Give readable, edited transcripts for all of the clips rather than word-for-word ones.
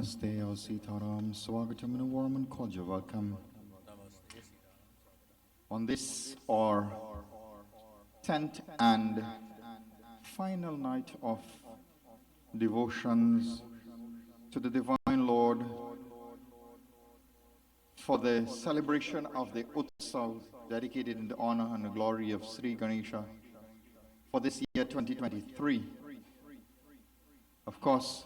Namaste, O Sitaram, Swagatam, and a warm and cordial welcome on this our 10th and final night of devotions to the Divine Lord for the celebration of the Utsav dedicated in the honor and the glory of Sri Ganesha for this year 2023. Of course,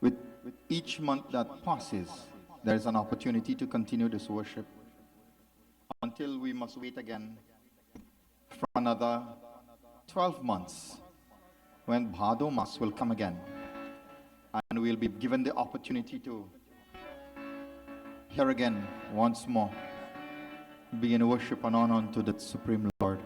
with each month that passes, there is an opportunity to continue this worship until we must wait again for another 12 months when Bhado Mas will come again, and we'll be given the opportunity to hear again once more, be in worship and honor unto the Supreme Lord.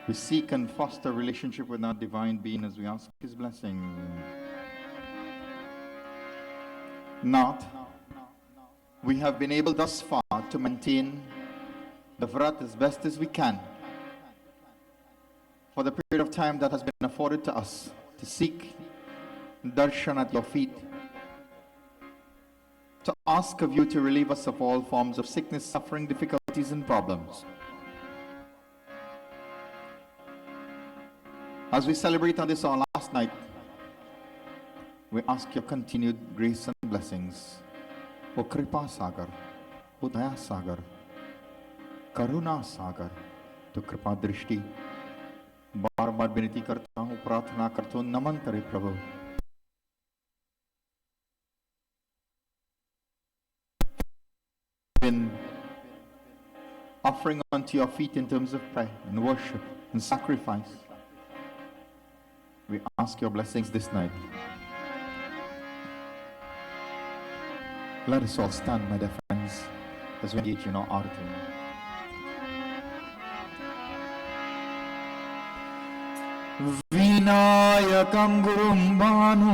We seek and foster relationship with our divine being as we ask His blessing. Not, we have been able thus far to maintain the Vrat as best as we can for the period of time that has been afforded to us to seek darshan at your feet, to ask of you to relieve us of all forms of sickness, suffering, difficulties, and problems. As we celebrate on this our last night, we ask your continued grace and blessings. O Kripa Sagar, O Daya Sagar, Karuna Sagar, to Kripa Drishti, बार बार विनती करता हूँ, प्रार्थना करता हूँ, नमन करे प्रभु। Been offering unto your feet in terms of prayer and worship and sacrifice. We ask your blessings this night. Let us all stand, my dear friends, as we engage in our arati. Vinayakam Gurum Bhanu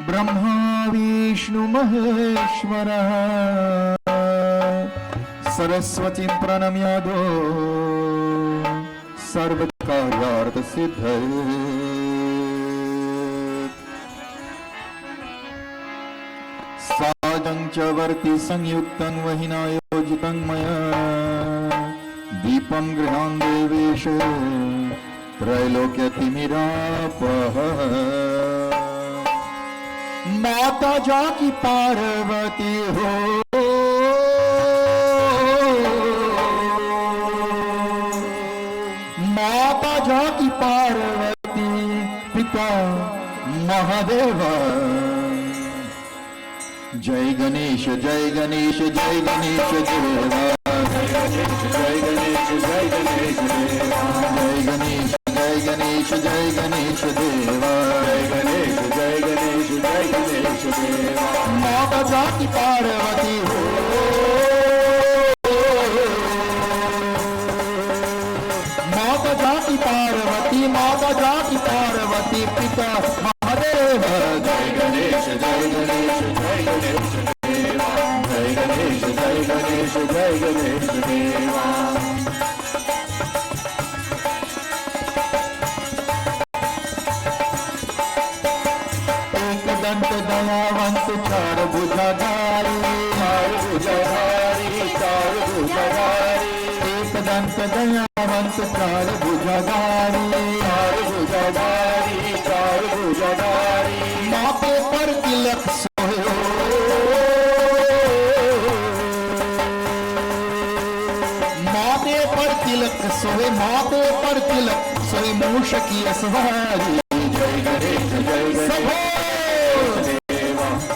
Brahma Vishnu Maheshwara Saraswati Pranamyado Sarvakaryartha Siddhaye Sajang Chavarti Sanyuktan Vahinayojitan Maya Deepam Grihan Devesha Trailokya Timirapah Mata Jaki Parvati Ho Mata Jaki Parvati Pita Mahadeva Jai Ganesh, Jai Ganesh, Jai Ganesh Deva Jai Ganesh, Jai Ganesh, Jai Ganesh Deva Jai Ganesh, Jai Ganesh, Jai Ganesh Deva Jai Ganesh, Jai Ganesh, Jai Ganesh Deva Mata Jaki Parvati Ho Mata Jaki Parvati, Mata Jaki Parvati Pita Mahadeva Jai Ganesh, Jai Ganesh, Jai Ganesh Deva Jai Ganesh, Jai Ganesh, Jai Ganesh Deva Dant Dayavant Char Bhujadhari Char Bhujadhari Char Bhujadhari Ek Dant Dayavant Char Bhujadhari Char Bhujadhari Char Bhujadhari Maathe par tilak soyo Maathe par tilak soye Maathe par tilak soye Mushaki asvari Jai Ganesh, Jai Ganesh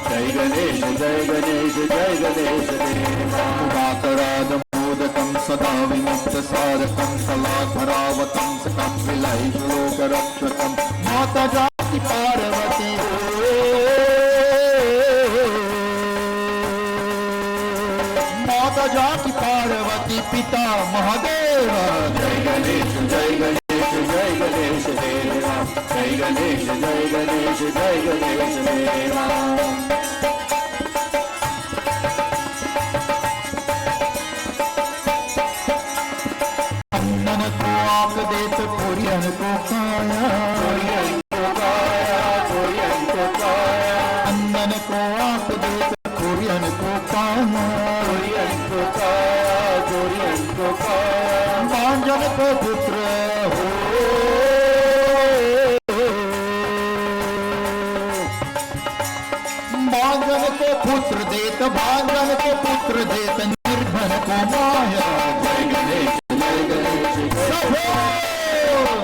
Jai Ganesh, Jai Ganesh, Jai Ganesh Deva Mudakarada Modakam Sada Vimukta Sarakam Saladharavatam Sakam Vilai Shloka Rakshakam Mata Jaki Parvati Mata Jaki Parvati Pita Mahadeva Jai Ganesh, Jai Ganesh, Jai Ganesh Deva Jai Ganesh, Jai Ganesh, Jai Ganesh Deva देत कुरियन को काया, अंजन को आप देत कुरियन को काया, भांजन को पुत्र हो, भांजन को पुत्र देत, भांजन को पुत्र देत, निर्धन को माया। जय गणेश जय गणेश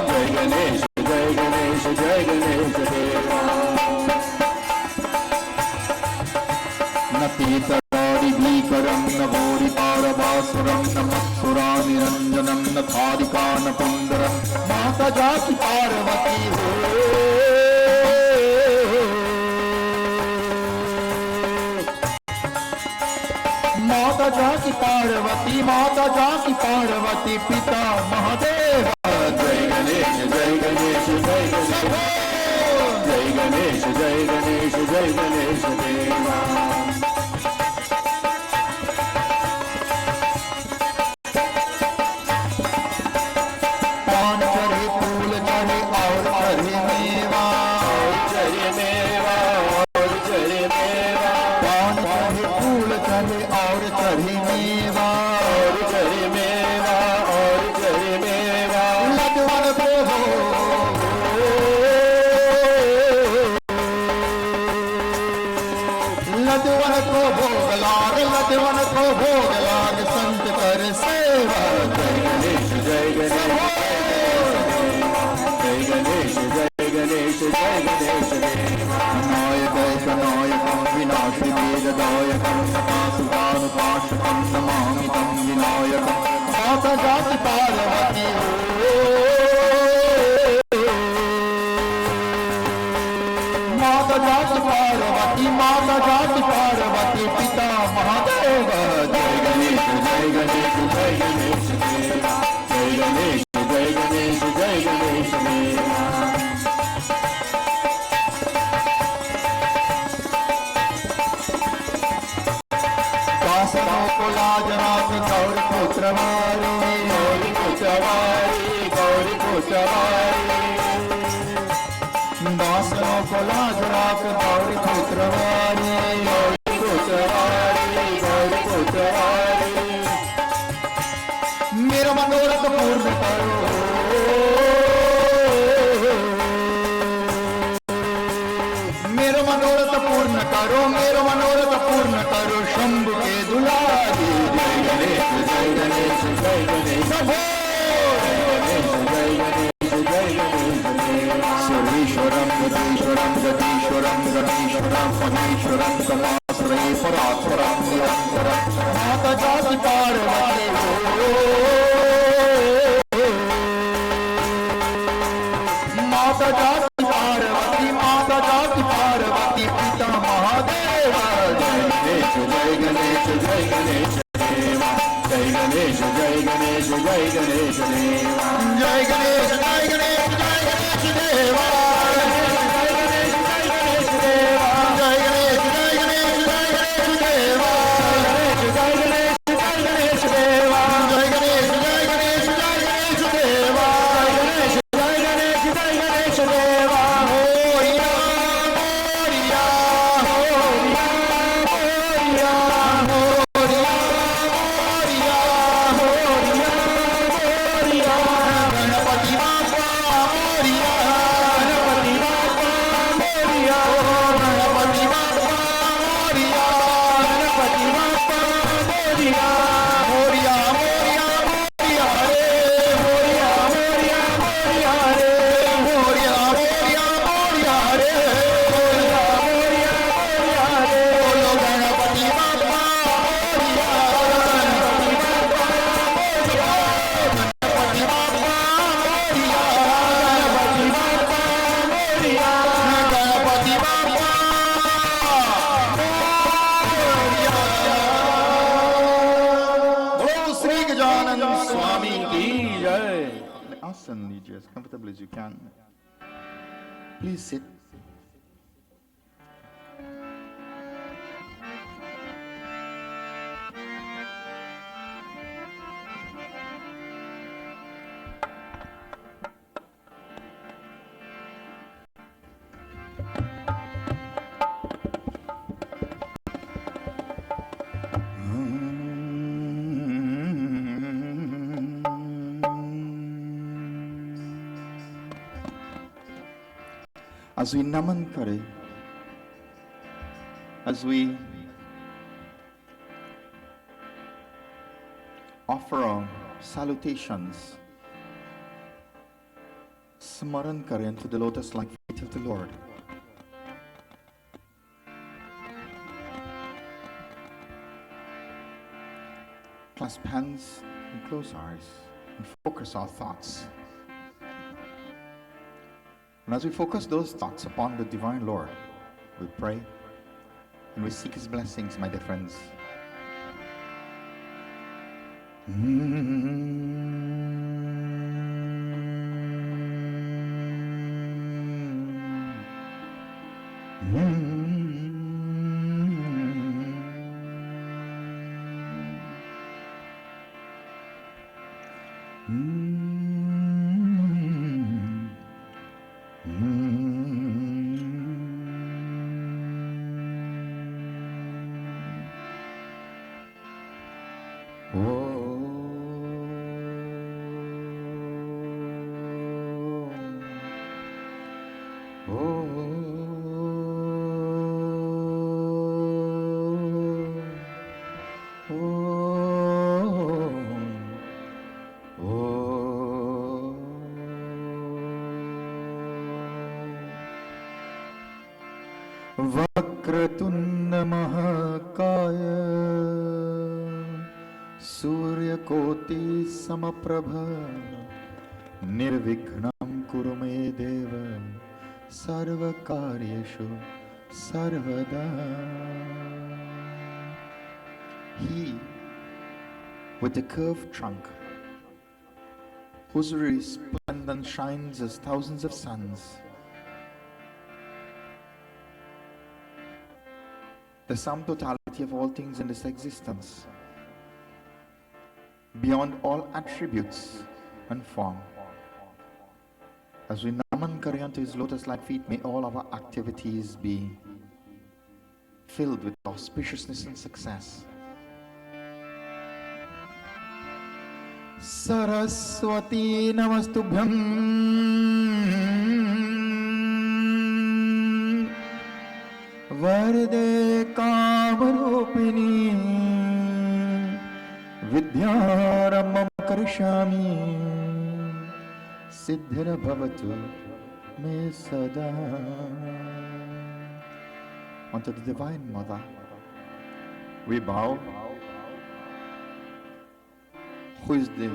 जय गणेश जय गणेश जय गणेश देवा। न पीतरारि भीकरं न भोरि पारभासुरं न मत्सुरा निरंजनम न थारिका न पुंदरम। माता जाकी पार्वती हो, माता जाकी पार्वती, माता जाकी पार्वती, पिता महादेव। जय गणेश जय गणेश जय गणेश जय गणेश जय गणेश जय गणेश देवा। पान चढ़े फूल चढ़े और चढ़े मेवा, और चढ़े मेवा, और चढ़े मेवा। पान चढ़े फूल चढ़े और चढ़े मेवा, और चढ़े मेवा, और चढ़े मेवा। लड्डूवन को लड्डूवन को भोग लाग, लड्डूवन को भोग लाग, संत कर सेवा। जय गणेश जय गणेश जय गणेश जय गणेश जय गणेश देवा। नायक नायकं विनाशि वेददायकं नपासुतानुपाशकं नमामि तं विनायकं। माता जाति पार्वती हो, माता जाति पार्वती, माता जाति पार्वती, पिता महादेव। जय गणेश जय गणेश जय गणेश देवा। जय गणेश जय गणेश जय गणेश देवा। दासों को लाज राख गौरी पुत्रवारी, गौरी पुत्रवारी, गौरी पुत्रवारी। दासों को लाज राख गौरी पुत्रवारी, गौरी पुत्रवारी, गौरी पुत्रवारी। मेरा मनोरथ पूर्ण करो, मेरा मनोरथ पूर्ण करो, मेरा मनोरथ पूर्ण करो, शंभु के दुलारी। जय गणेश जय गणेश जय गणेश जय गणेश जय गणेश देवा। सुरेश्वरं गतीश्वरं गतीश्वरं गणेश्वरं फणीश्वरं कमाश्रये परात्परं निरन्तरं। माता जाति पार्वती हो, माता जाति पार्वती, माता जाति पार्वती, पिता महादेव। जय गणेश जय गणेश जय गणेश देवा। जय गणेश जय गणेश जय गणेश देवा। जय गणेश जय गणेश जय गणेश देवा। जय गणेश जय गणेश देवा। जय गणेश जय गणेश जय गणेश देवा। जय गणेश जय गणेश देवा। जय गणेश जय गणेश जय गणेश देवा। जय गणेश जय गणेश जय गणेश देवा। मोरिया मोरिया मोरिया मोरिया मोरिया मोरिया मोरिया मोरिया। गणपति बाप्पा मोरिया, गणपति बाप्पा मोरिया, गणपति बाप्पा मोरिया, गणपति बाप्पा मोरिया। मोरिया मोरिया मोरिया रे, मोरिया मोरिया मोरिया रे, मोरिया मोरिया मोरिया रे, मोरिया मोरिया मोरिया रे। बोलो गणपति बाप्पा मोरिया, गणपति बाप्पा मोरिया, गणपति बाप्पा मोरिया, गणपति बाप्पा मोरिया, गणपति बाप्पा मोरिया। बोलो श्री गजानन स्वामी की जय। आसन लीजिए as comfortable as you can. Please sit. as we naman kare, as we offer our salutations, smaran kare into the lotus-like feet of the Lord. Clasp hands and close eyes and focus our thoughts. And as we focus those thoughts upon the divine Lord, we pray and we seek His blessings, my dear friends. Vakratunda महाकाय सूर्यकोटि समप्रभ निर्विघ्नं कुरु मे देव सर्वकार्येषु सर्वदा. He with the curved trunk, whose resplendence shines as thousands of suns, the sum totality of all things in this existence, beyond all attributes and form. As we naman kare unto His lotus-like feet, may all our activities be filled with auspiciousness and success. Saraswati namastubhyam Varde Kamarupini Vidyaramam Karishami Siddhira Bhavatu Me Sada. Unto the Divine Mother we bow, who is the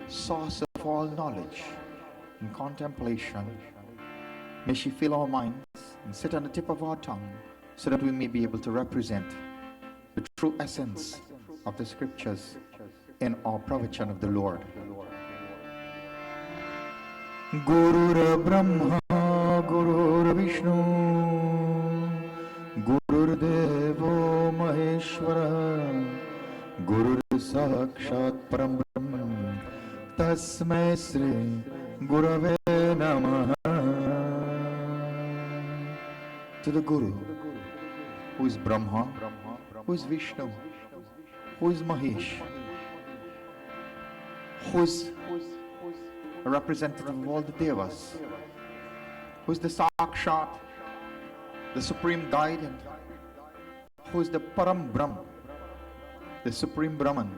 source of all knowledge and contemplation. May she fill our minds and sit on the tip of our tongue, so that we may be able to represent the true essence of the scriptures in our pravachan of the Lord. Gurur Brahma, Gurur Vishnu, Gurur Devo Maheshwara, Gurur Sakshat Param Brahman, Tasmai Sri Gurave Namaha. To the Guru, who is Brahma, who is Vishnu, who is Mahesh, who is a representative of all the Devas, who is the Sakshat, the Supreme Guide, who is the Param Brahm, the Supreme Brahman,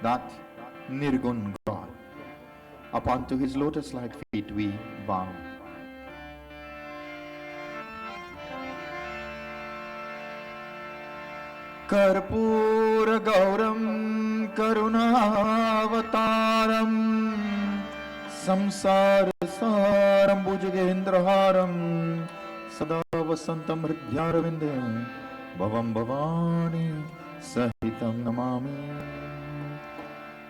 that Nirgun God. Upon to His lotus-like feet we bow. Karpura Gauram Karunavataram Samsara Saram Bhujagendraharam Sada Vasantam Hridyaravinde Bhavam Bhavani Sahitam Namami.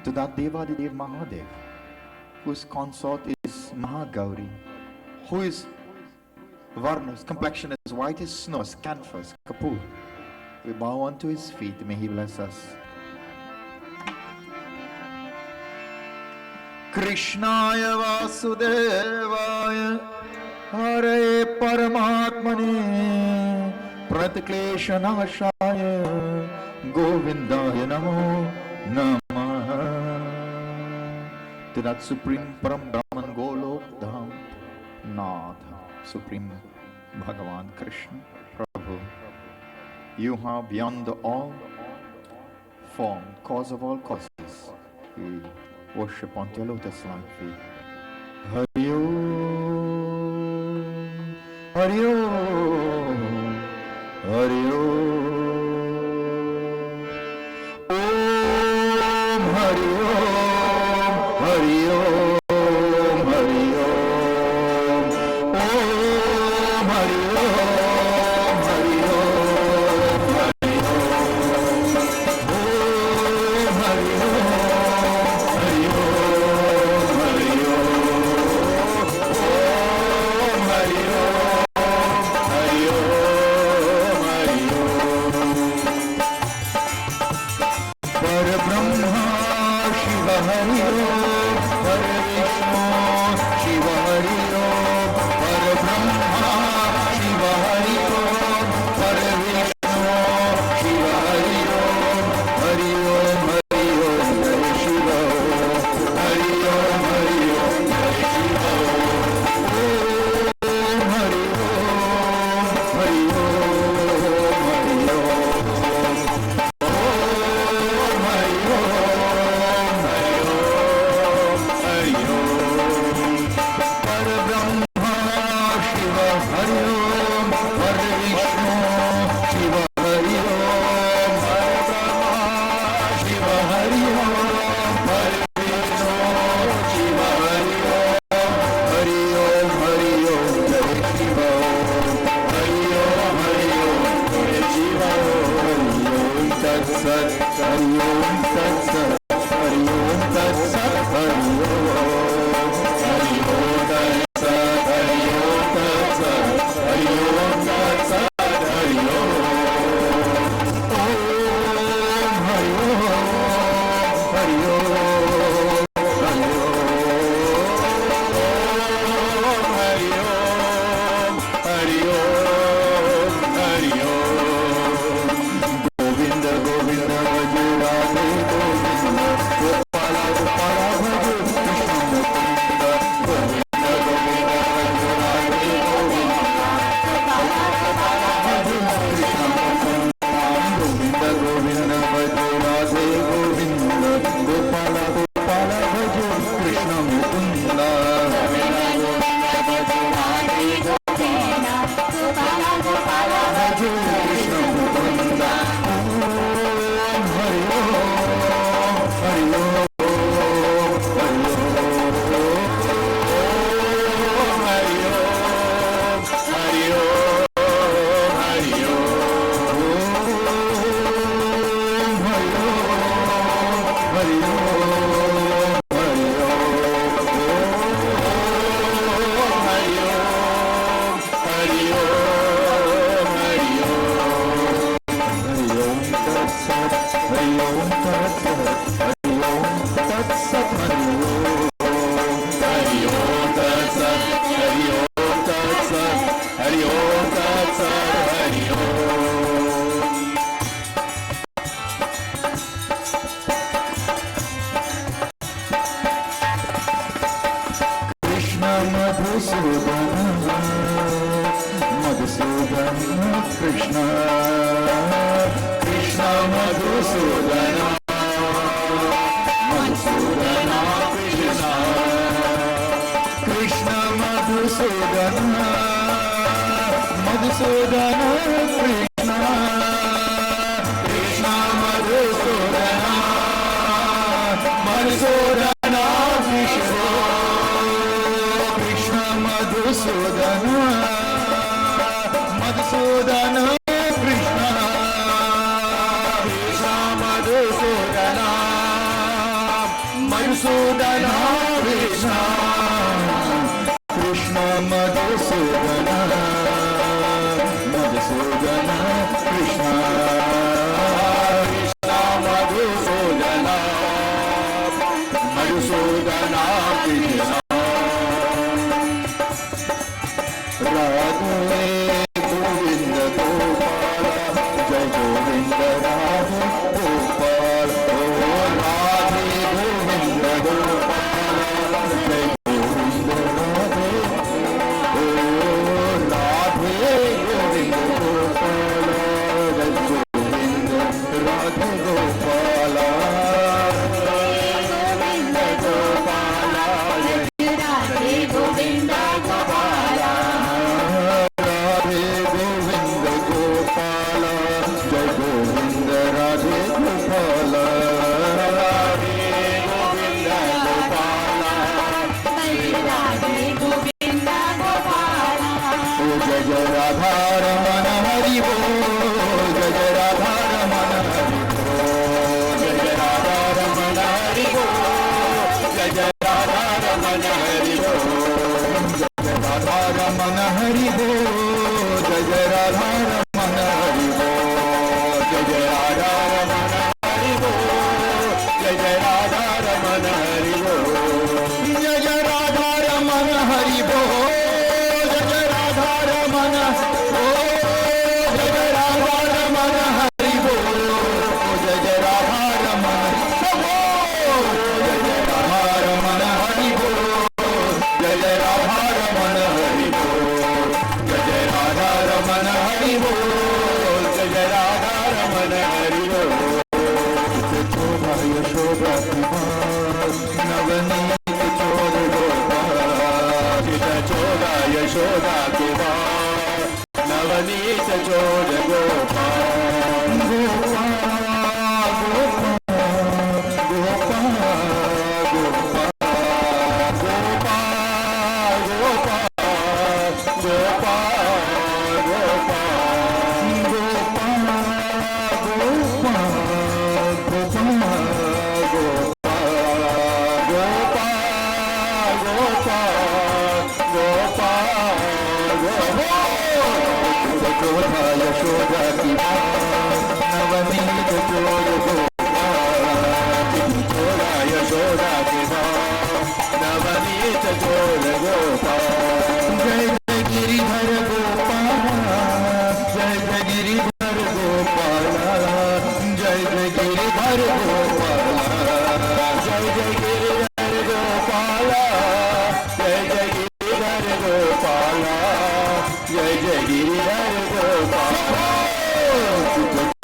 To that Devadidev Mahadev, whose consort is Mahagauri, who is Varna's complexion as white as snow, as camphor, as kapoor, we bow unto His feet. May He bless us. Krishnaya Vasudevaya Hare Paramatmane Pratikleshanashaya Govindaya Namo Namaha. To that Supreme Param Brahman Golok Dham Nath, Supreme Bhagavan Krishna, Prabhu, you are beyond the all form, cause of all causes. We worship on your lotus-like feet. Hari Om, Hari Om, Hari Om. Om Hari Om, Hari Om, Hari Om. Om Hari Om, Hari Om, Hari Om. Om Hari Om, Hari Om, Hari Om. Om Hari Om, Hari Om, Hari Om. Parabrahma Shiva Hari Om, Parvishnu Shiva Hari Om, Parabrahma Shiva Hari Om, Parvishnu Shiva Hari Om, Hari Om, Hari Om, Jai Shiva Om, Hari Om, Hari Om, Jai Shiva Om. Om Hari Om, Hari Om, Hari Om. Oh Gopal Radhe Govind Gopal Radhe Govind Gopal ओ जय जय राधा रमन हरि बोल जय जय राधा रमन हरि बोल जय जय राधा रमन हरि बोल जय जय राधा रमन हरि बोल जय जय राधा रमन हरि बोल जय जय राधा रमन हरि बोल जय जय राधा रमन हरि बोल जय जय राधा रमन हरि बोल जय जय राधा रमन हरि बोल जय जय राधा रमन जय जय राधा रमन हरि बोल जय जय राधा रमन जय जय राधा रमन हरि बोल जय जय राधा रमन हरि बोल जय जय राधा रमन हरि बोल जय जय राधा रमन हरि बोल शोभा यशोदा नवनीत चोर गोपाल चोरा यशोदा के नवनीत चोर गोपाल गोपाल गोपाल गोपाल गोपाल गोपाल यशोदा की नवनीत चोर गोपाल चोरा यशोदा के नवनीत चोर गोपाल जय जय गिरिधर गोपाल जय जय गिरिधर गोपाल जय जय गिरिधर गोपाल जय जय गिरिधर गोपाल जय जय गिरिधर गोपाल जय जय गिरिधर गोपाल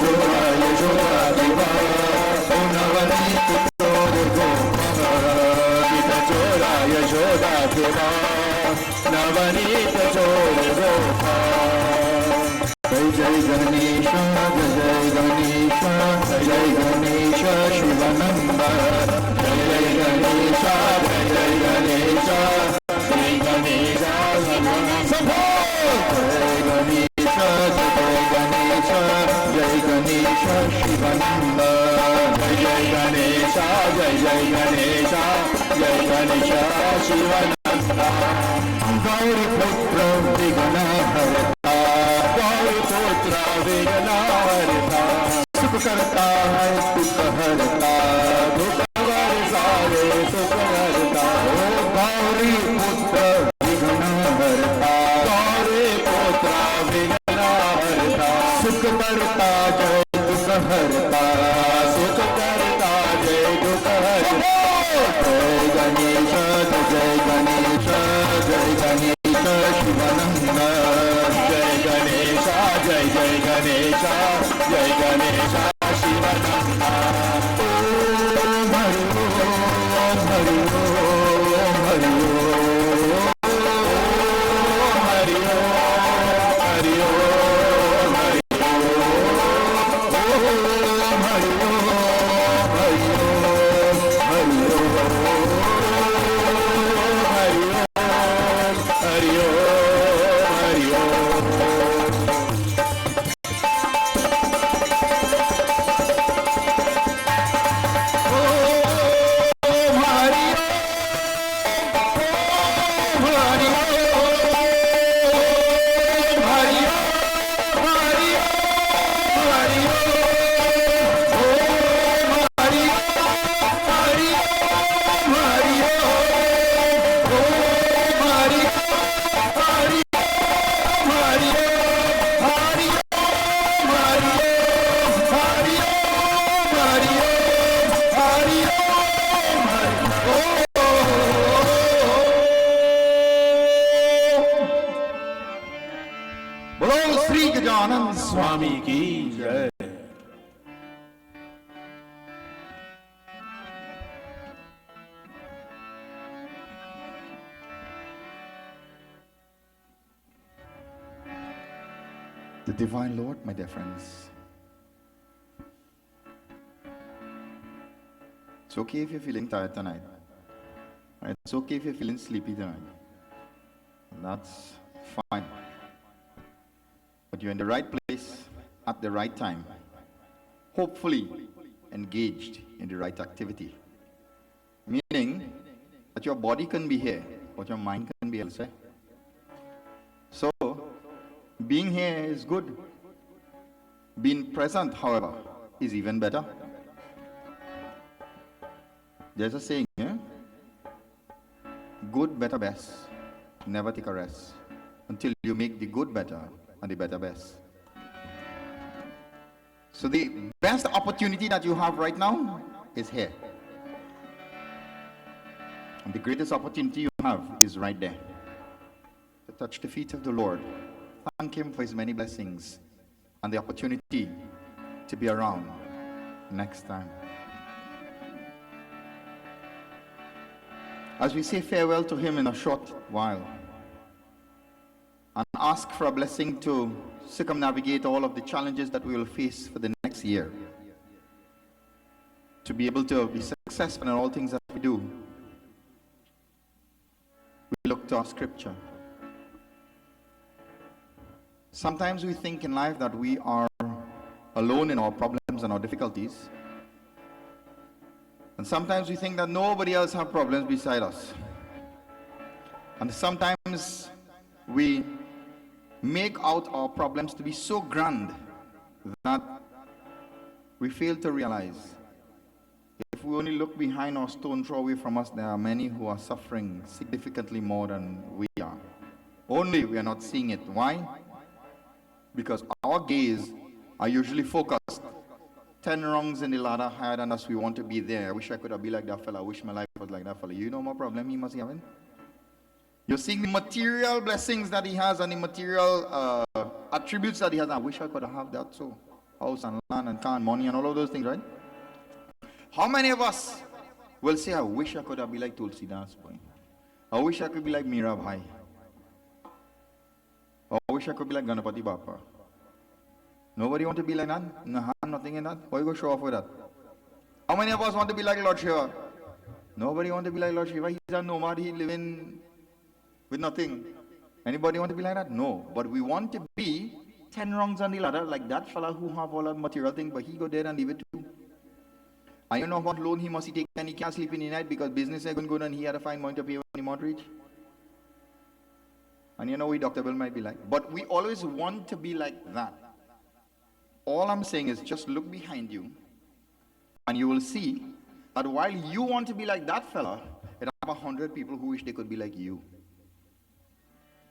चोरा यशोदा की नवनीत चोर गोपाल चोरा यशोदा के नवनीत चोर गोपाल जय जय गणेश जय गणेश जय गणेश शिवानंद जय जय गणेश जय जय गणेश जय गणेश शंभो जय गणेश जय गणेश शिवानंद जय जय गणेश जय जय गणेश जय गणेश शिवानंद गौरी पुत्र विघ्न हरता गौरी पुत्र विघ्न हरता सुख करता है दुख हरता दुख सारे सुख हरता गौरी पुत्र विघ्न हरता गौरी पुत्र विघ्न हरता सुख करता जय दुख हरता सुख करता जय दुख हरता जय गणेश जय गणेश जय गणेश शिवानंद जय गणेश जय जय गणेश जय गणेश शिवानंद ओम हरि ओम हरि ओम हरि ओम हरि ओम हरि ओम हरि ओम हरि ओम हरि गजानन स्वामी की जय। The Divine Lord, my dear friends, It's okay if you're feeling tired tonight. It's okay if you're feeling sleepy tonight. That's fine. But you're in the right place at the right time. Hopefully engaged in the right activity. Meaning that your body can be here, but your mind can be elsewhere. So, being here is good. Being present, however, is even better. There's a saying, good, better, best. Never take a rest until you make the good better and the better best. So the best opportunity that you have right now is here. And the greatest opportunity you have is right there. To touch the feet of the Lord. Thank Him for His many blessings and the opportunity to be around next time. As we say farewell to Him in a short while and ask for a blessing to circumnavigate all of the challenges that we will face for the next year, to be able to be successful in all things that we do, we look to our scripture. Sometimes we think in life that we are alone in our problems and our difficulties. And sometimes we think that nobody else has problems beside us. And sometimes we make out our problems to be so grand that we fail to realize if we only look behind our stone throw away from us, there are many who are suffering significantly more than we are. Only we are not seeing it. Why? Because our gaze are usually focused 10 rungs in the ladder higher than us. We want to be there. I wish I could have been like that fella. I wish my life was like that fella. You know my problem he must be having? You're seeing the material blessings that he has and the material attributes that he has. I wish I could have that too. House and land and car and money and all of those things, right? How many of us will say, I wish I could have been like Tulsi Das boy. I wish I could be like Mira Bhai. I wish I could be like Ganapati Bappa. Nobody want to be like that? Nothing in that. Why you go show off with that? How many of us want to be like Lord Shiva? Nobody want to be like Lord Shiva. He's a nomad. He living with nothing. Anybody want to be like that? No. But we want to be 10 rungs on the ladder like that fella who have all that material thing, but he go there and leave it too. I don't know what loan he must take and he can't sleep in the night because business is going good and he had to find money to pay on the mortgage. And you know what Dr. Bill might be like. But we always want to be like that. All I'm saying is just look behind you and you will see that while you want to be like that fella, there are 100 people who wish they could be like you.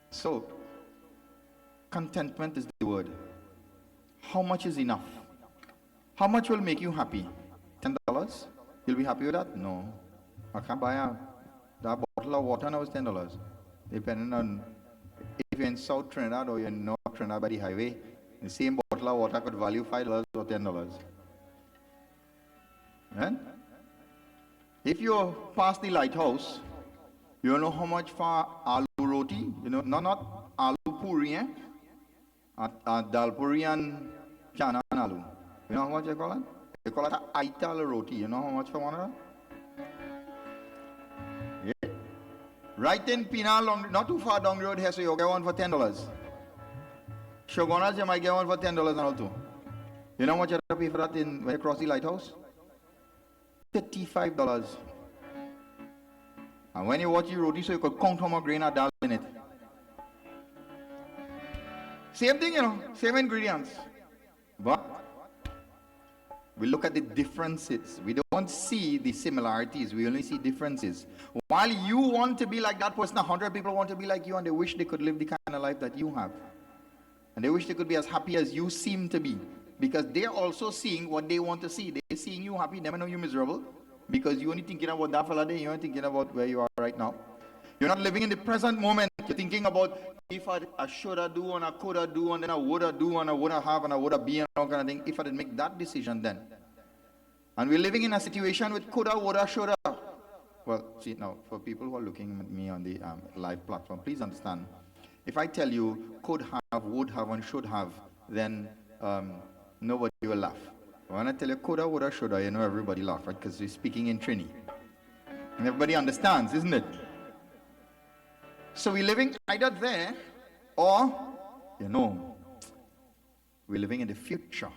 So, contentment is the word. How much is enough? How much will make you happy? $10? You'll be happy with that? No. I can't buy that bottle of water now is $10. Depending on if you're in South Trinidad or you're in North Trinidad by the highway, the same bottle of water could value $5 or $10. Right? If you pass the lighthouse, you know how much for aloo roti? You know, not aloo puri, dal puri and chana and aloo. You know how much they call it? They call it a aital roti. You know how much for one of them? Yeah. Right in Penal, not too far down the road here, so you get one for $10. Shogunas, you might get one for $10 and all too. You know how much you have to pay for that when you cross the lighthouse? $35. And when you watch the roti, so you could count how much grain of dal in it. Same thing, you know, same ingredients. But we look at the differences. We don't see the similarities. We only see differences. While you want to be like that person, 100 people want to be like you and they wish they could live the kind of life that you have. And they wish they could be as happy as you seem to be. Because they're also seeing what they want to see. They're seeing you happy, never know you miserable. Because you're only thinking about that fella day, you're only thinking about where you are right now. You're not living in the present moment. You're thinking about if I shoulda do and I coulda do and then I woulda do and I woulda have and I woulda be and all kind of thing. If I didn't make that decision then. And we're living in a situation with coulda, woulda, shoulda. Well, see now, for people who are looking at me on the live platform, please understand. If I tell you could have, would have and should have, then nobody will laugh. When I tell you coulda, woulda, shoulda, you know everybody laugh, right? Because we're speaking in Trini. And everybody understands, isn't it? So we're living either there or, we're living in the future.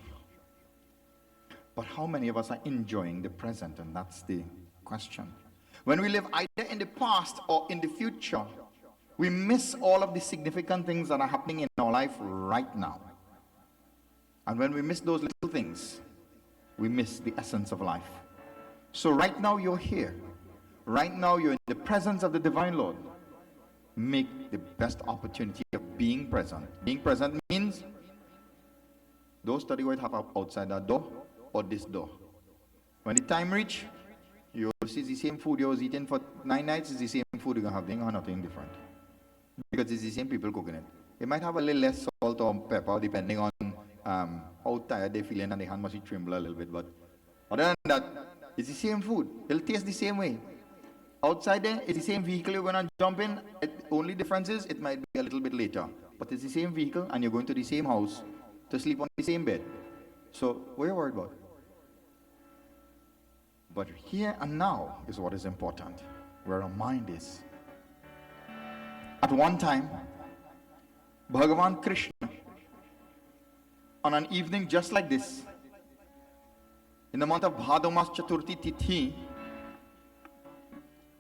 But how many of us are enjoying the present? And that's the question. When we live either in the past or in the future, we miss all of the significant things that are happening in our life right now. And when we miss those little things, we miss the essence of life. So right now you're here. Right now you're in the presence of the Divine Lord. Make the best opportunity of being present. Being present means don't study what happens outside that door or this door. When the time reach, you see the same food you was eating for 9 nights, is the same food you're having or nothing different. Because it's the same people cooking it. It might have a little less salt or pepper depending on how tired they're feeling and their hand must tremble a little bit. But other than that, it's the same food. It'll taste the same way. Outside there, it's the same vehicle you're going to jump in. Only difference is it might be a little bit later. But it's the same vehicle and you're going to the same house to sleep on the same bed. So what are you worried about? But here and now is what is important, where our mind is. At one time, Bhagavan Krishna, on an evening just like this, in the month of Bhadomas Chaturthi Tithi,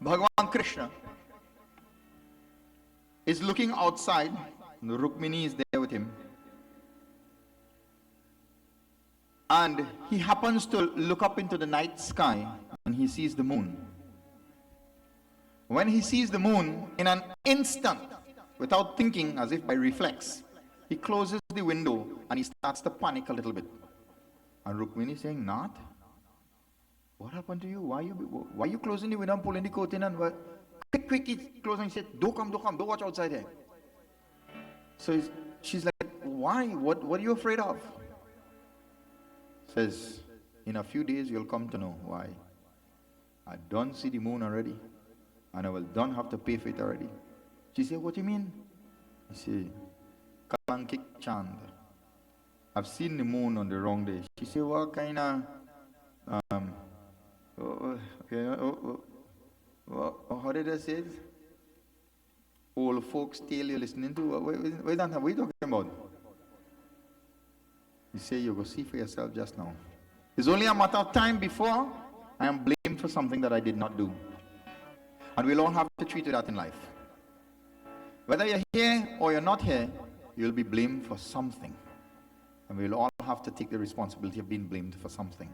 Bhagavan Krishna is looking outside, and Rukmini is there with him. And he happens to look up into the night sky and he sees the moon. When he sees the moon, in an instant, without thinking, as if by reflex, he closes the window and he starts to panic a little bit. And Rukmini is saying, Nath, what happened to you? Why are you closing the window and pulling the curtain? And quick, he's closing. He said, don't come, don't watch outside there. So she's like, why? What are you afraid of? Says, in a few days you'll come to know why. I don't see the moon already, and I will don't have to pay for it already. She said, what do you mean? He said, Kalankik Chand. I've seen the moon on the wrong day. She said, what kind of, how did I say it? Old folks tale you're listening to? What are you talking about? You say you go see for yourself just now. It's only a matter of time before I am blamed for something that I did not do. And we'll all have to treat that in life. Whether you're here or you're not here, you'll be blamed for something. And we'll all have to take the responsibility of being blamed for something.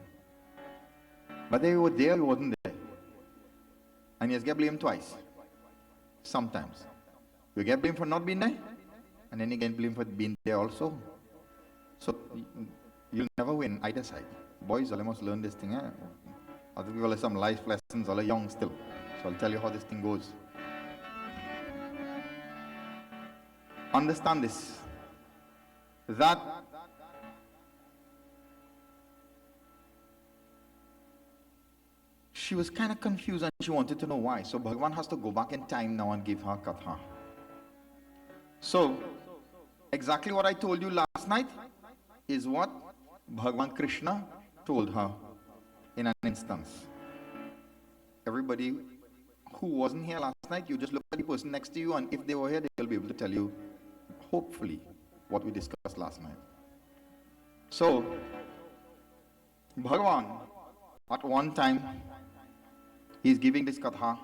Whether you were there or you wasn't there. And you get blamed twice. Sometimes. You get blamed for not being there, and then you get blamed for being there also. So you'll never win either side. Boys, I must learn this thing. I'll give you some life lessons. I'm young still. So I'll tell you how this thing goes. Understand this. That she was kind of confused and she wanted to know why. So Bhagavan has to go back in time now and give her katha. So, exactly what I told you last night is what Bhagavan Krishna told her in an instance. Everybody who wasn't here last night, you just look at the person next to you, and if they were here, they'll be able to tell you, hopefully, what we discussed last night. So, Bhagavan, at one time, he's giving this katha.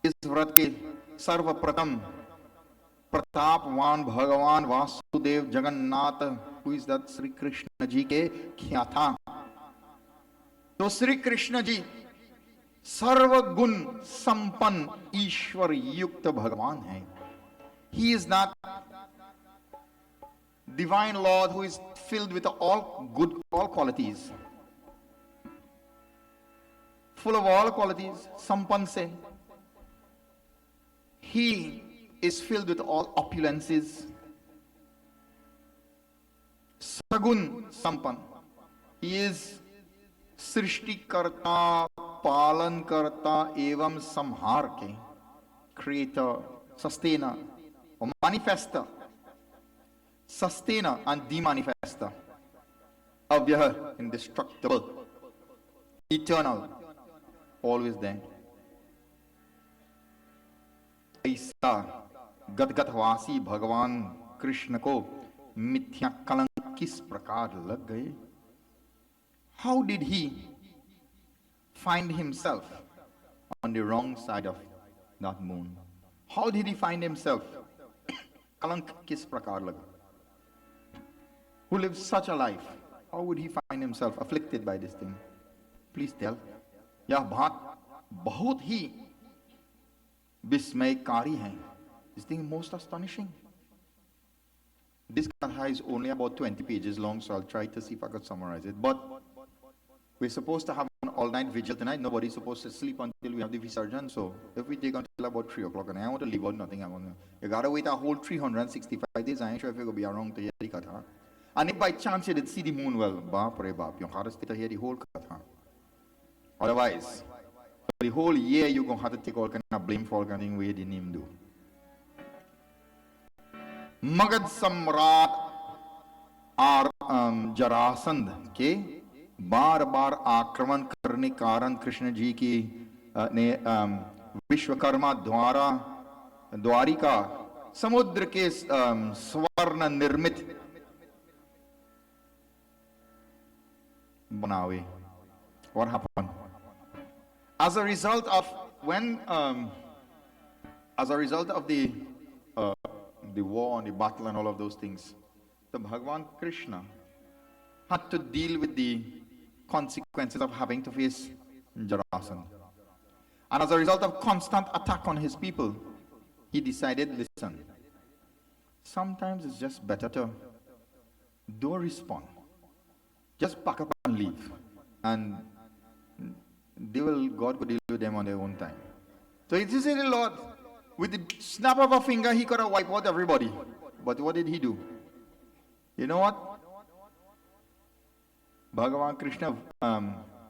Is vrat ke sarva pratam Pratapwan Bhagavan Vasudev Jagannath, who is that Sri Krishna ji ke kya tha. So Sri Krishna ji Sarva Gun Sampan Ishwar Yukta Bhagavan hai. He is that divine Lord who is filled with all good, all qualities. Full of all qualities, Sampan se. He is filled with all opulences. Sagun Sampan. He is Srishti Karta, Palan Karta, Evam Samhar ke. Creator, sustainer, or manifester. Sustainer and demanifester. avyah, indestructible, eternal, always there. ऐसा गदगदवासी भगवान कृष्ण को मिथ्या कलंक किस प्रकार लग गए? How did he find himself on the wrong side of that moon? How did he find himself? Kalank kis prakar laga? Who lives such a life? How would he find himself afflicted by this thing? Please tell. यह बात बहुत ही विस्मयकारी है. This thing is most astonishing. This katha is only about 20 pages long, so I'll try to see if I could summarize it. But we're supposed to have an all-night vigil tonight. Nobody's supposed to sleep until we have the Visarjan. So if we take until about 3 o'clock, and I want to leave out nothing, you gotta wait a whole 365 days. I ain't sure if you're gonna be around to hear the katha. And if by chance you did see the moon, well, baap re baap, you have to stay to hear the whole katha. Otherwise, for the whole year you're gonna have to take all kind of blame for all kind of thing we didn't even do. Magad Samrat और जरासंध के बार बार आक्रमण करने कारण कृष्ण जी की ने विश्वकर्मा द्वारिका समुद्र के स्वर्ण निर्मित बनावे. What happened? As a result of the war and the battle and all of those things, the Bhagavan Krishna had to deal with the consequences of having to face Jarasandha. And as a result of constant attack on his people, he decided, listen, sometimes it's just better to don't respond. Just pack up and leave. And God will deal with them on their own time. So it is the Lord, with the snap of a finger, he could have wiped out everybody. But what did he do? You know what? Bhagavan Krishna,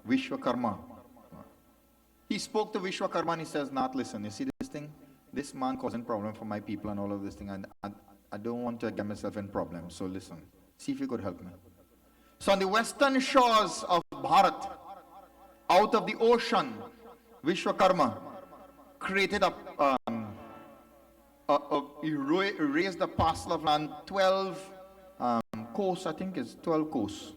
Vishwakarma, he spoke to Vishwakarma and he says, not listen, you see this thing? This man causing problem for my people and all of this thing, and I don't want to get myself in problems, so listen, see if you could help me. So on the western shores of Bharat, out of the ocean, Vishwakarma created he raised a parcel of land, 12 coasts, I think it's 12 coasts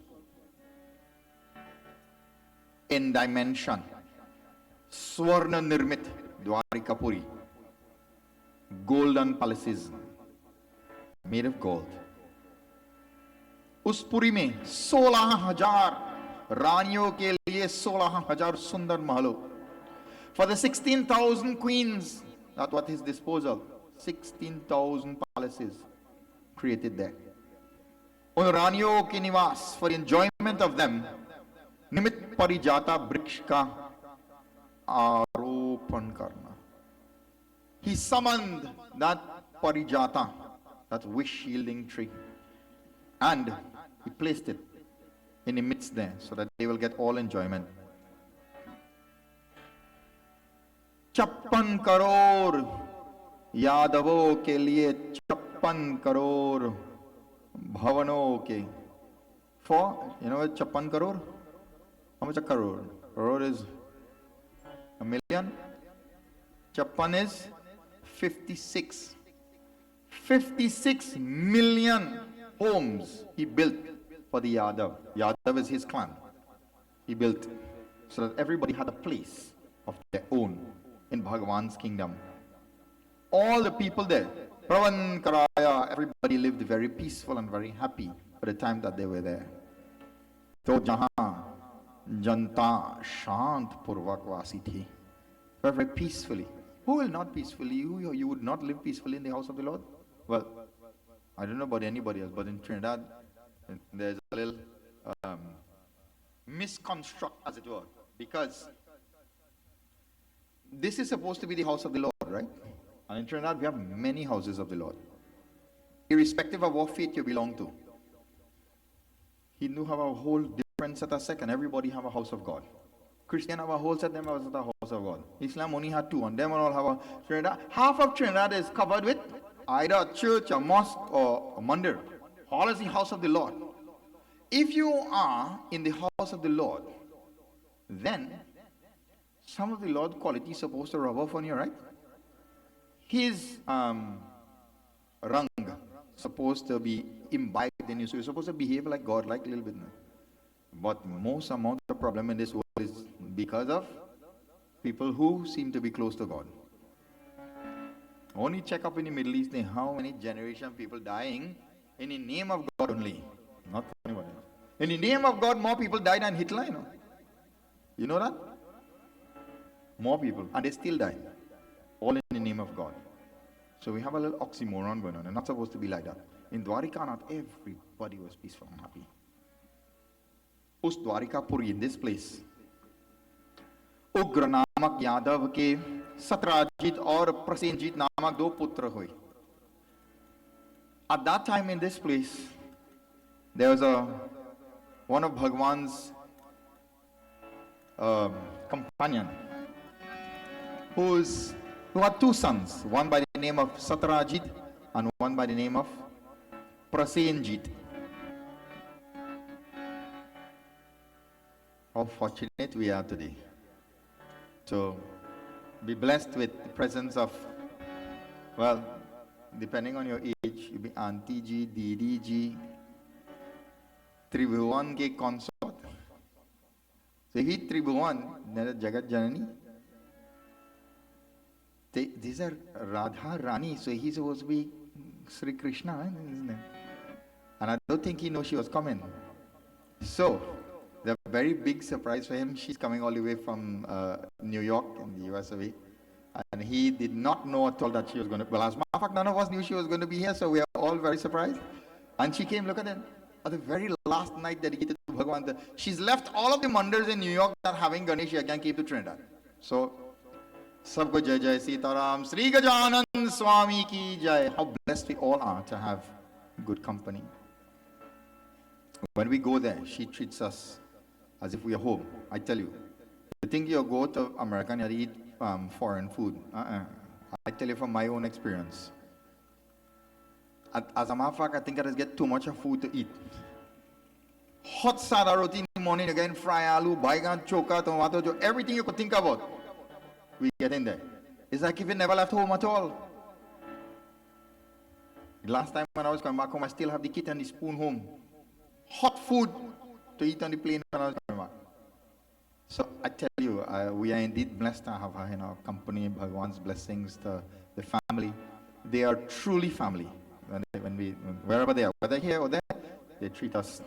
in dimension. Swarna Nirmit, Dwarikapuri, golden palaces made of gold. उस पुरी में 16,000 रानियों के लिए 16,000 सुंदर महलों. For the 16,000 queens at what his disposal, 16,000 palaces created there. उन रानियों के निवास, for the enjoyment of them, निमित्त परिजाता वृक्ष का आरोपण करना. He summoned that parijata, that wish-yielding tree, and he placed it in the midst there so that they will get all enjoyment. 56 crore यादवों के लिए 56 करोड़ भवनों के. For, you know what 56 crore? How much a crore? Crore is a million. 56 is 56. 56 million homes he built for the Yadav. Yadav is his clan. He built so that everybody had a place of their own in Bhagavan's kingdom. All the people there, Pravan Karaya, everybody lived very peaceful and very happy for the time that they were there. So jahan janta shant purvak vasi thi, very peacefully. Who will not peacefully? You would not live peacefully in the house of the Lord? Well, I don't know about anybody else, but in Trinidad, there's a little misconstruct, as it were, because this is supposed to be the house of the Lord, right? And in Trinidad, we have many houses of the Lord, irrespective of what faith you belong to. He knew have a whole different set of sect, and everybody have a house of God. Christian have a whole set, them have a house of God. Islam only had two, and them all have a Trinidad. Half of Trinidad is covered with either a church, a mosque, or a mandir. All is the house of the Lord. If you are in the house of the Lord, then some of the Lord qualities supposed to rub off on you, right? His rang supposed to be imbibed in you, so you're supposed to behave like God, like a little bit. But most amount of problem in this world is because of people who seem to be close to God. Only check up in the Middle East, how many generation people dying in the name of God only, not for anybody else. In the name of God, more people died than Hitler, you know. You know that? More people, and they still die. All in the name of God. So we have a little oxymoron going on, and not supposed to be like that. In Dwarika, not everybody was peaceful and happy. उस Dwarikapuri, in this place, उग्र नामक यादव के सत्राजित और प्रसेनजीत नामक दो पुत्र हुए. At that time in this place, there was one of Bhagwan's companion who had two sons, one by the name of Satrajit and one by the name of Prasenjit. How fortunate we are today to be blessed with the presence of, well, depending on your age, you'll be Auntie G, Didi G, Tribhuvan ke consort. So he Tribhuvan, Jagat Janani. These are Radha Rani, so he's supposed to be Sri Krishna, isn't it? And I don't think he knows she was coming. So, the very big surprise for him, she's coming all the way from New York in the US of A. And he did not know at all that she was going to, well, as a matter of fact, none of us knew she was going to be here, so we are all very surprised. And she came, look at it, at the very last night dedicated to Bhagavan. She's left all of the mandirs in New York that are having Ganesh here, can keep to Trinidad. So, Sabko Jai Jai Sitaram, Sri Gajanan Swami Ki Jai. How blessed we all are to have good company. When we go there, she treats us as if we are home. I tell you, you think you go to America and you eat foreign food. I tell you from my own experience. As a matter of fact, I think I just get too much of food to eat. Hot sada roti in the morning, again, fry aloo, baigan, choka, tomato, everything you could think about, we get in there. It's like if you never left home at all. Last time when I was coming back home, I still have the kit and the spoon home. Hot food to eat on the plane when I was coming back. So I tell you, we are indeed blessed to have her in our company. Bhagwan's blessings, the family. They are truly family. Wherever they are, whether here or there, they treat us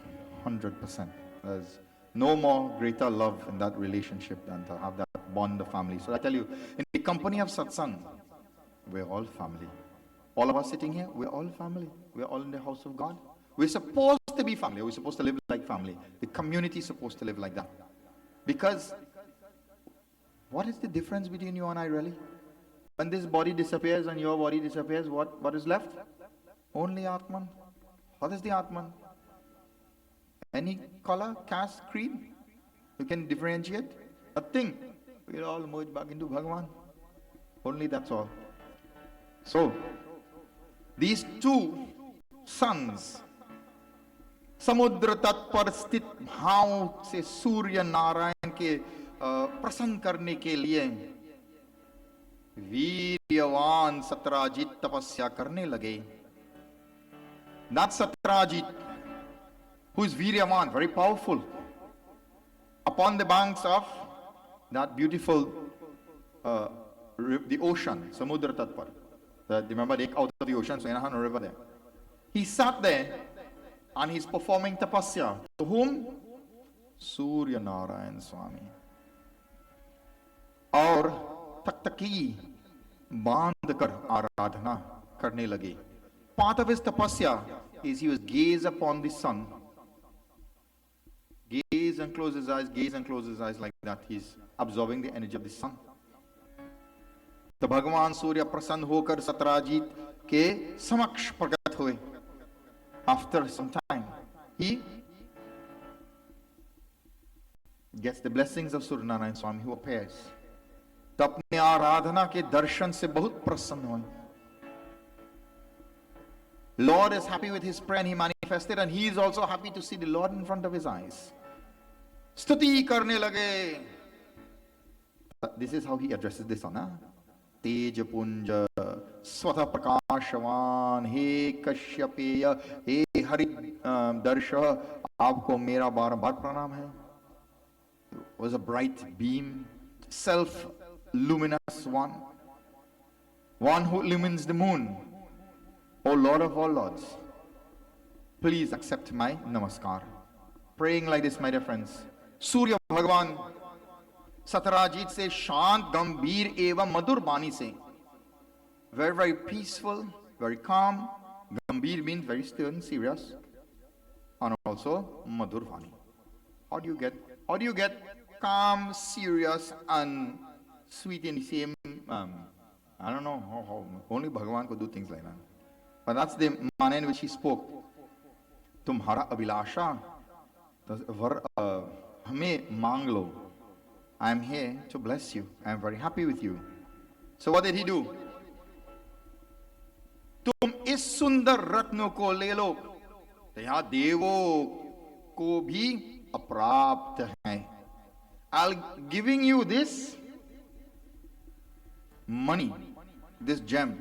100%. There's no more greater love in that relationship than to have that bond of family. So I tell you, in the company of satsang, we're all family. All of us sitting here, we're all family. We're all in the house of God. We're supposed to be family. We're supposed to live like family. The community is supposed to live like that. Because what is the difference between you and I really? When this body disappears and your body disappears, what is left? Only Atman. What is the Atman? Any color, caste, creed? You can differentiate? Nothing. We'll all merge back into Bhagavan. Only that's all. So, these two sons, समुद्र तट पर स्थित भाव से सूर्य नारायण के प्रसन्न करने के लिए वीर्यवान सत्राजित तपस्या करने लगे. That Satrajit, who is Viryavan, very powerful, upon the banks of that beautiful the ocean, Samudra Tatpar. Remember, they out of the ocean, so in a river there. He sat there and he's performing tapasya. To whom? Surya Narayan Swami. और तकतकी बांध कर आराधना करने लगे. Part of his tapasya is he was gaze upon the sun. Gaze and close his eyes, gaze and close his eyes like that. He's absorbing the energy of the sun. तो भगवान सूर्य प्रसन्न होकर सत्राजीत के समक्ष प्रकट हुए. After some time, he gets the blessings of Surya Narayan Swami who appears. तो अपने आराधना के दर्शन से बहुत प्रसन्न हुए. Lord is happy with his prayer and he manifests manifested, and he is also happy to see the Lord in front of his eyes. Stuti karne lage. This is how he addresses this on. तेज पुंज स्वतः प्रकाशवान हे कश्यपेय हे हरि दर्श आपको मेरा बार बार प्रणाम है. Was a bright beam, self luminous one who illumines the moon. O Lord of all lords, please accept my namaskar. Praying like this, my dear friends. Surya Bhagwan Satrajit से शांत गंभीर एवं मधुर बानी से, very very peaceful, very calm. Gambhir means very stern, serious, and also madhur bani. How do you get calm, serious, and sweet in the same? I don't know how only Bhagavan could do things like that. But that's the manner in which he spoke. Tumhara abhilasha, hame mang lo. I am here to bless you. I am very happy with you. So what did he do? तुम इस सुंदर रत्नों को ले लो, यहाँ देवों को भी अप्राप्त है. I'll giving you this money, this gem,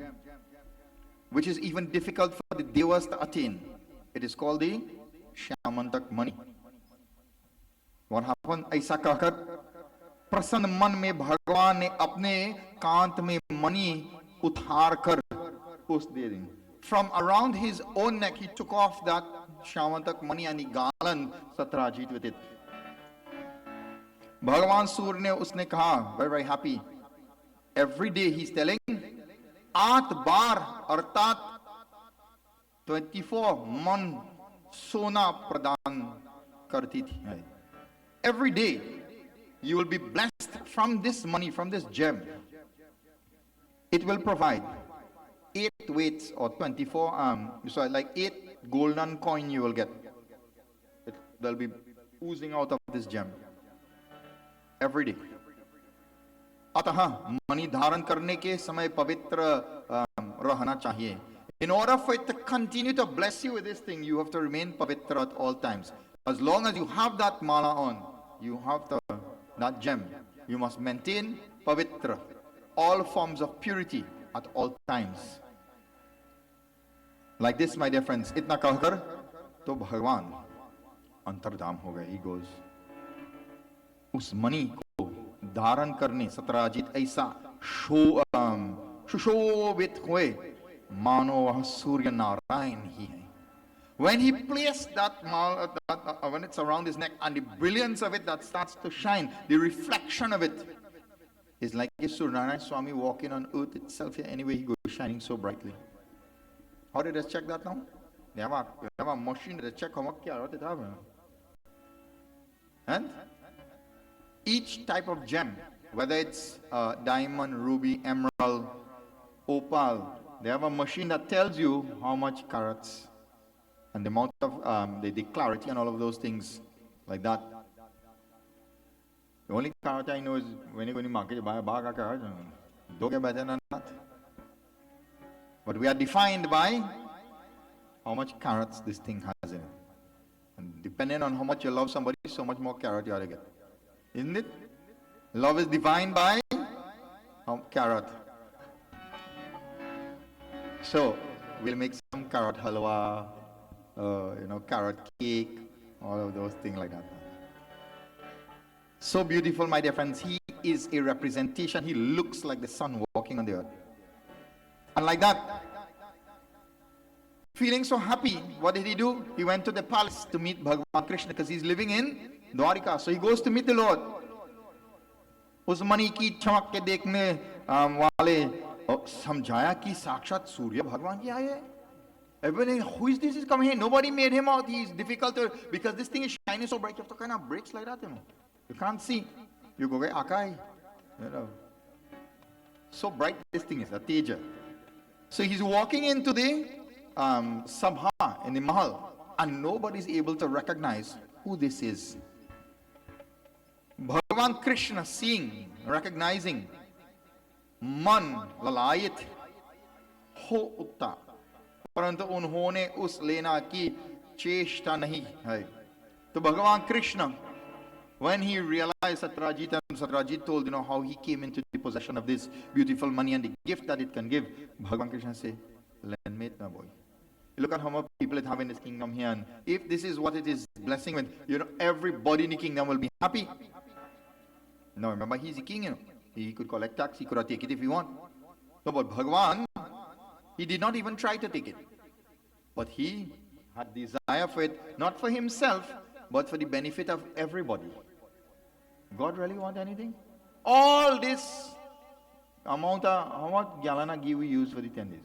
which is even difficult for the devas to attain. It is called the Shyamantak money. What happened? ऐसा कहकर प्रसन्न मन में भगवान ने अपने कांत में मणि उतार कर उस दे दी. From around his own neck he took off that Shyamantak money and he garlanded Satyajit with it. भगवान सूर्य ने उसने कहा, very very happy. Every day he's telling 8 बार अर्थात 24 मन सोना प्रदान करती थी. Every day you will be blessed from this money, from this gem. It will provide 8 weights or 24 so like 8 golden coin you will get. They'll be oozing out of this gem every day. अतः मणि धारण करने के समय पवित्र रहना चाहिए. In order for it to continue to bless you with this thing, you have to remain pavitra at all times. As long as you have that mala on, you have that gem, you must maintain pavitra, all forms of purity at all times. Like this, my dear friends, itna कहकर तो भगवान अंतर्धाम हो गए. He goes. उस मणि को धारण करने सतराजित ऐसा सुशोभित हुए मानो वह सूर्य नारायण ही है. When he placed that when it's around his neck and the brilliance of it that starts to shine, the reflection of it is like a Suryanarayan Swami walking on earth itself. Anyway, he goes shining so brightly. How did they check that now? They have a machine to check how much what it have. And each type of gem, whether it's diamond, ruby, emerald, opal, they have a machine that tells you how much carats and the amount of the clarity and all of those things like that. The only carat I know is when you go in the market, you buy a bag of carats. Don't get better than that. But we are defined by how much carats this thing has in it. And depending on how much you love somebody, so much more carat you ought to get. Isn't it? Love is defined by carat. So we'll make some carrot halwa, carrot cake, all of those things like that. So beautiful, my dear friends. He is a representation. He looks like the sun walking on the earth. And like that, feeling so happy, what did he do? He went to the palace to meet Bhagavan Krishna because he's living in Dwarika. So he goes to meet the Lord. उस मणि की चमक के देखने वाले समझाया कि साक्षात सूर्य भगवान जी आए. Everybody, who is this is coming here? Nobody made him out. He's difficult to, because this thing is shining so bright. You have to kind of breaks like that. You can't see. You go, Akai. So bright this thing is, a teja. So he's walking into the Sabha in the Mahal, and nobody's able to recognize who this is. Bhagavan Krishna seeing, recognizing, man lalayit ho utta. परंतु उन्होंने उस लेना की चेष्टा नहीं है. तो भगवान Krishna, when he realized Satyajit, and Satyajit told, how he came into the possession of this beautiful money and the gift that it can give, Bhagavan Krishna said, lend me it now, boy. Look at how much people it have in this kingdom here, and if this is what it is blessing with, everybody in the kingdom will be happy. Now remember, he's the king, he could collect tax, he could have take it if he want. No, but Bhagavan, he did not even try to take it, but he had desire for it, not for himself, but for the benefit of everybody. God really want anything? All this amount of, how much gallon of ghee we use for the 10 days?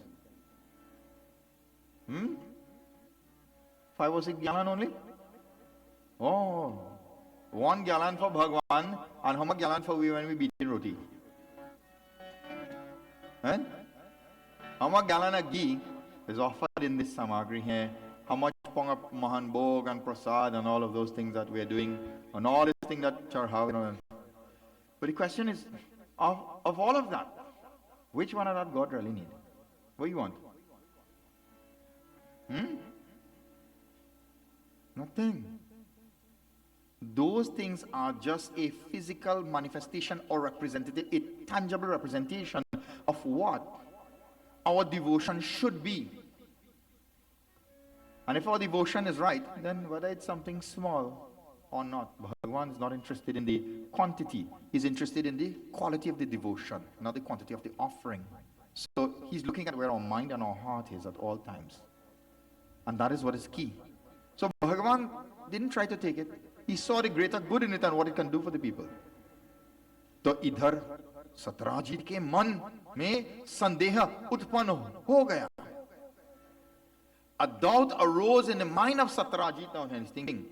5 or 6 gallon only? Oh, 1 gallon for Bhagwan, and how much gallon for we when we beat in roti? And how much gallon of ghee is offered in this samagri here? How much Pongap Mahan Bhog and Prasad and all of those things that we are doing, and all this thing that Charhav, But the question is, of all of that, which one of that God really need? What do you want? Nothing. Those things are just a physical manifestation or representative, a tangible representation of what our devotion should be. And if our devotion is right, then whether it's something small or not, Bhagavan is not interested in the quantity. He's interested in the quality of the devotion, not the quantity of the offering. So he's looking at where our mind and our heart is at all times. And that is what is key. So Bhagavan didn't try to take it. He saw the greater good in it and what it can do for the people. तो इधर सतराजीत के मन में संदेह उत्पन्न हो गया. A doubt arose in the mind of Satyajit. Now he's thinking,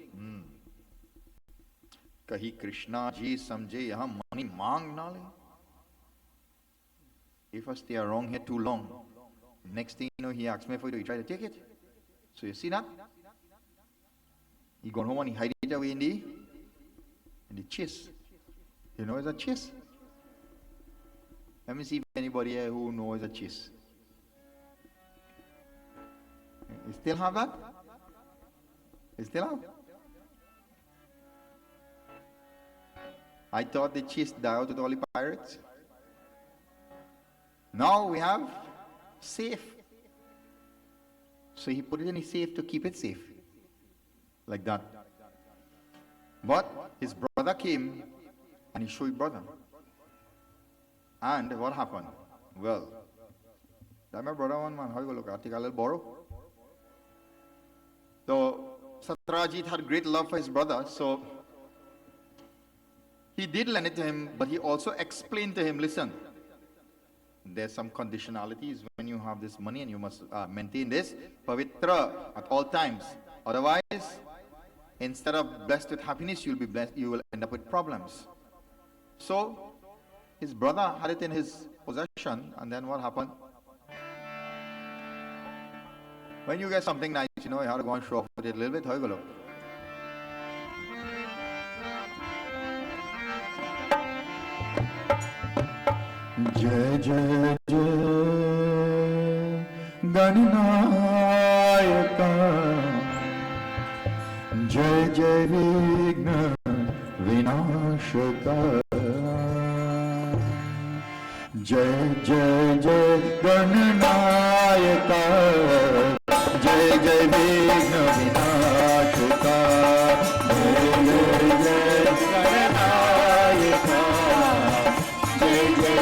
कहीं कृष्णा जी समझे यहाँ money मांग ना ले. If I stay around here too long, next thing you know, he asks me for it, he try to take it. So you see that? He gone home and he hide it away in the chest. You know it's a chest? Let me see if anybody here who knows a chest. You still have that? You still have? I thought the chest died out with all the pirates. Now we have safe. So he put it in his safe to keep it safe. Like that. But his brother came and he showed his brother. And what happened? Well, that my brother one man, how you go look? I think I'll borrow. So Satyajit had great love for his brother, so he did lend it to him, but he also explained to him, listen, there's some conditionalities when you have this money and you must maintain this pavitra at all times. Otherwise, instead of blessed with happiness, you'll be blessed, you will end up with problems. So his brother had it in his possession, and then what happened? When you get something nice, you have to go and show off with it a little bit. How you go look? Jai Jai Jai Gananayaka Jai Jai Vigna Vinashaka Jai Jai Jai Gananayaka Jai Jai Vigna Vinashaka Jai Jai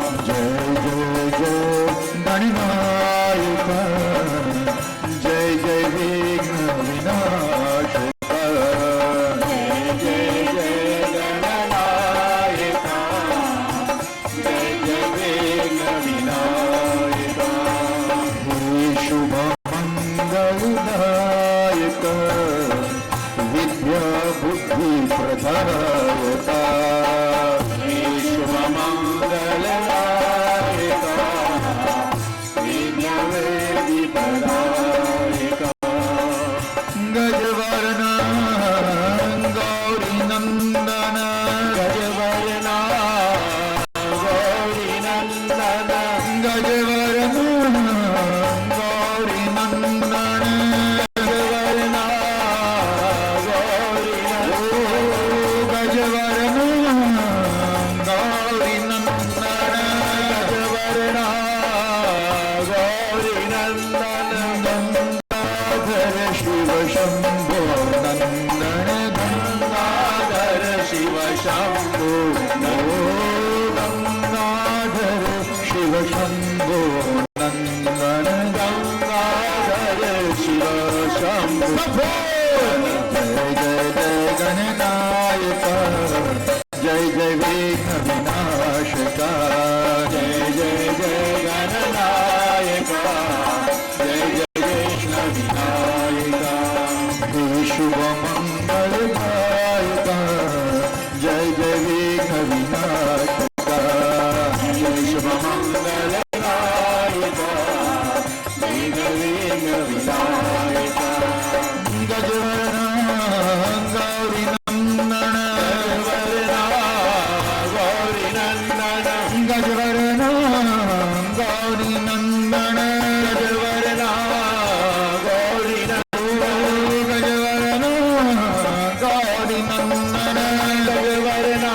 Jai Gananayaka Jai Jai Vigna Vinashaka Jai Jai Jai Gananayaka Jai Jai Vigna Vinashaka Jai Jai Jai Gananayaka Jai Jai Vigna Vinashaka He Shubha Mangaladayaka Vidya Buddhi Pradayaka He Shubha Mangaladayaka Vidya Vedi Pradayaka Gajavarna Gauri Nandana Gajavarna Gauri Nandana Gajavarna Gauri गणनायका जय जय विघ्न विनाशका जय जय जय गणनायका जय जय विघ्न विनायका हे शुभ मंगलदायका जय जय विघ्न विनाशका जय शुभ मंगलदायका जय जय विघ्न विनायका गजवरण गौरी नंदन गजवरण गौरी नंदन गजवरण गौरी गजवरण गौरी नंदन गजवरण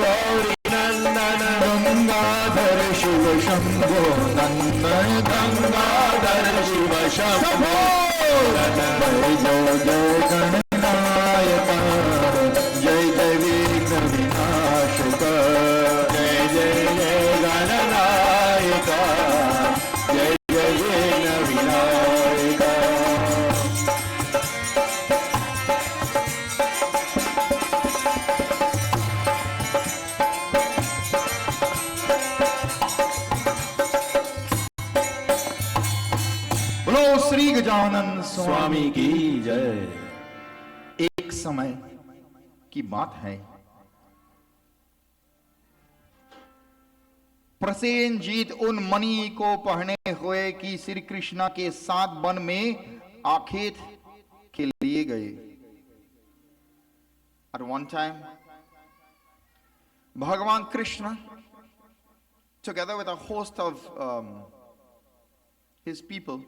गौरी नंदन गंगाधर शिव शंभो नंदन गंगाधर शिव शंभो जय जय गणनायका जय जय विघ्न विनाशका जय जय जय गणनायका जय जय विघ्न विनायका बोलो श्री गजानन स्वामी की जय। एक समय की बात है, प्रसेनजीत उन मणि को पहने हुए कि श्री कृष्णा के साथ वन में आखेट के लिए गए। At one time, Bhagavan Krishna, together with a host of his people,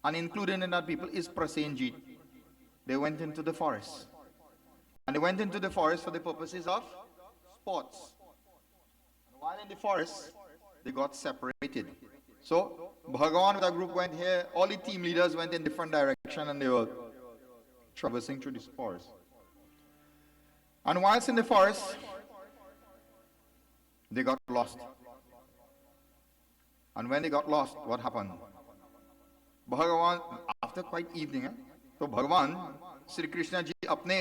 and included in that people is Prasenjit, they went into the forest. And they went into the forest for the purposes of sports. And while in the forest, they got separated. So, Bhagavan with a group went here, all the team leaders went in different direction and they were traversing through this forest. And whilst in the forest, they got lost. And when they got lost, what happened? Bhagavan, after quite evening, तो भगवान श्री कृष्ण जी अपने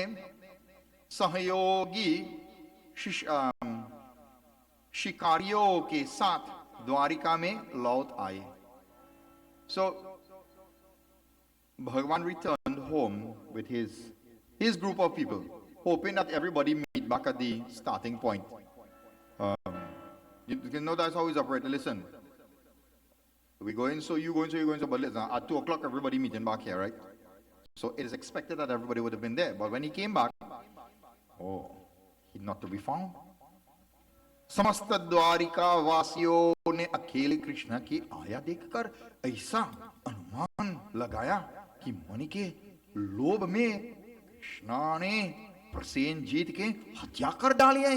सहयोगी शिकारियों के साथ द्वारिका में लौट आए. So Bhagavan returned home with his group of people, hoping that everybody meet back at the starting point. You can know that's how he's operating. Listen, we go in, so you go in, so you go in, so but listen, at 2 o'clock everybody meeting back here, right? So it is expected that everybody would have been there. But when he came back, oh, he's not to be found. समस्त द्वारिका वासियों ने अकेले कृष्ण की आया देखकर ऐसा अनुमान लगाया कि मणि के लोभ में कृष्णा ने प्रसेनजीत के हत्या कर डाली है.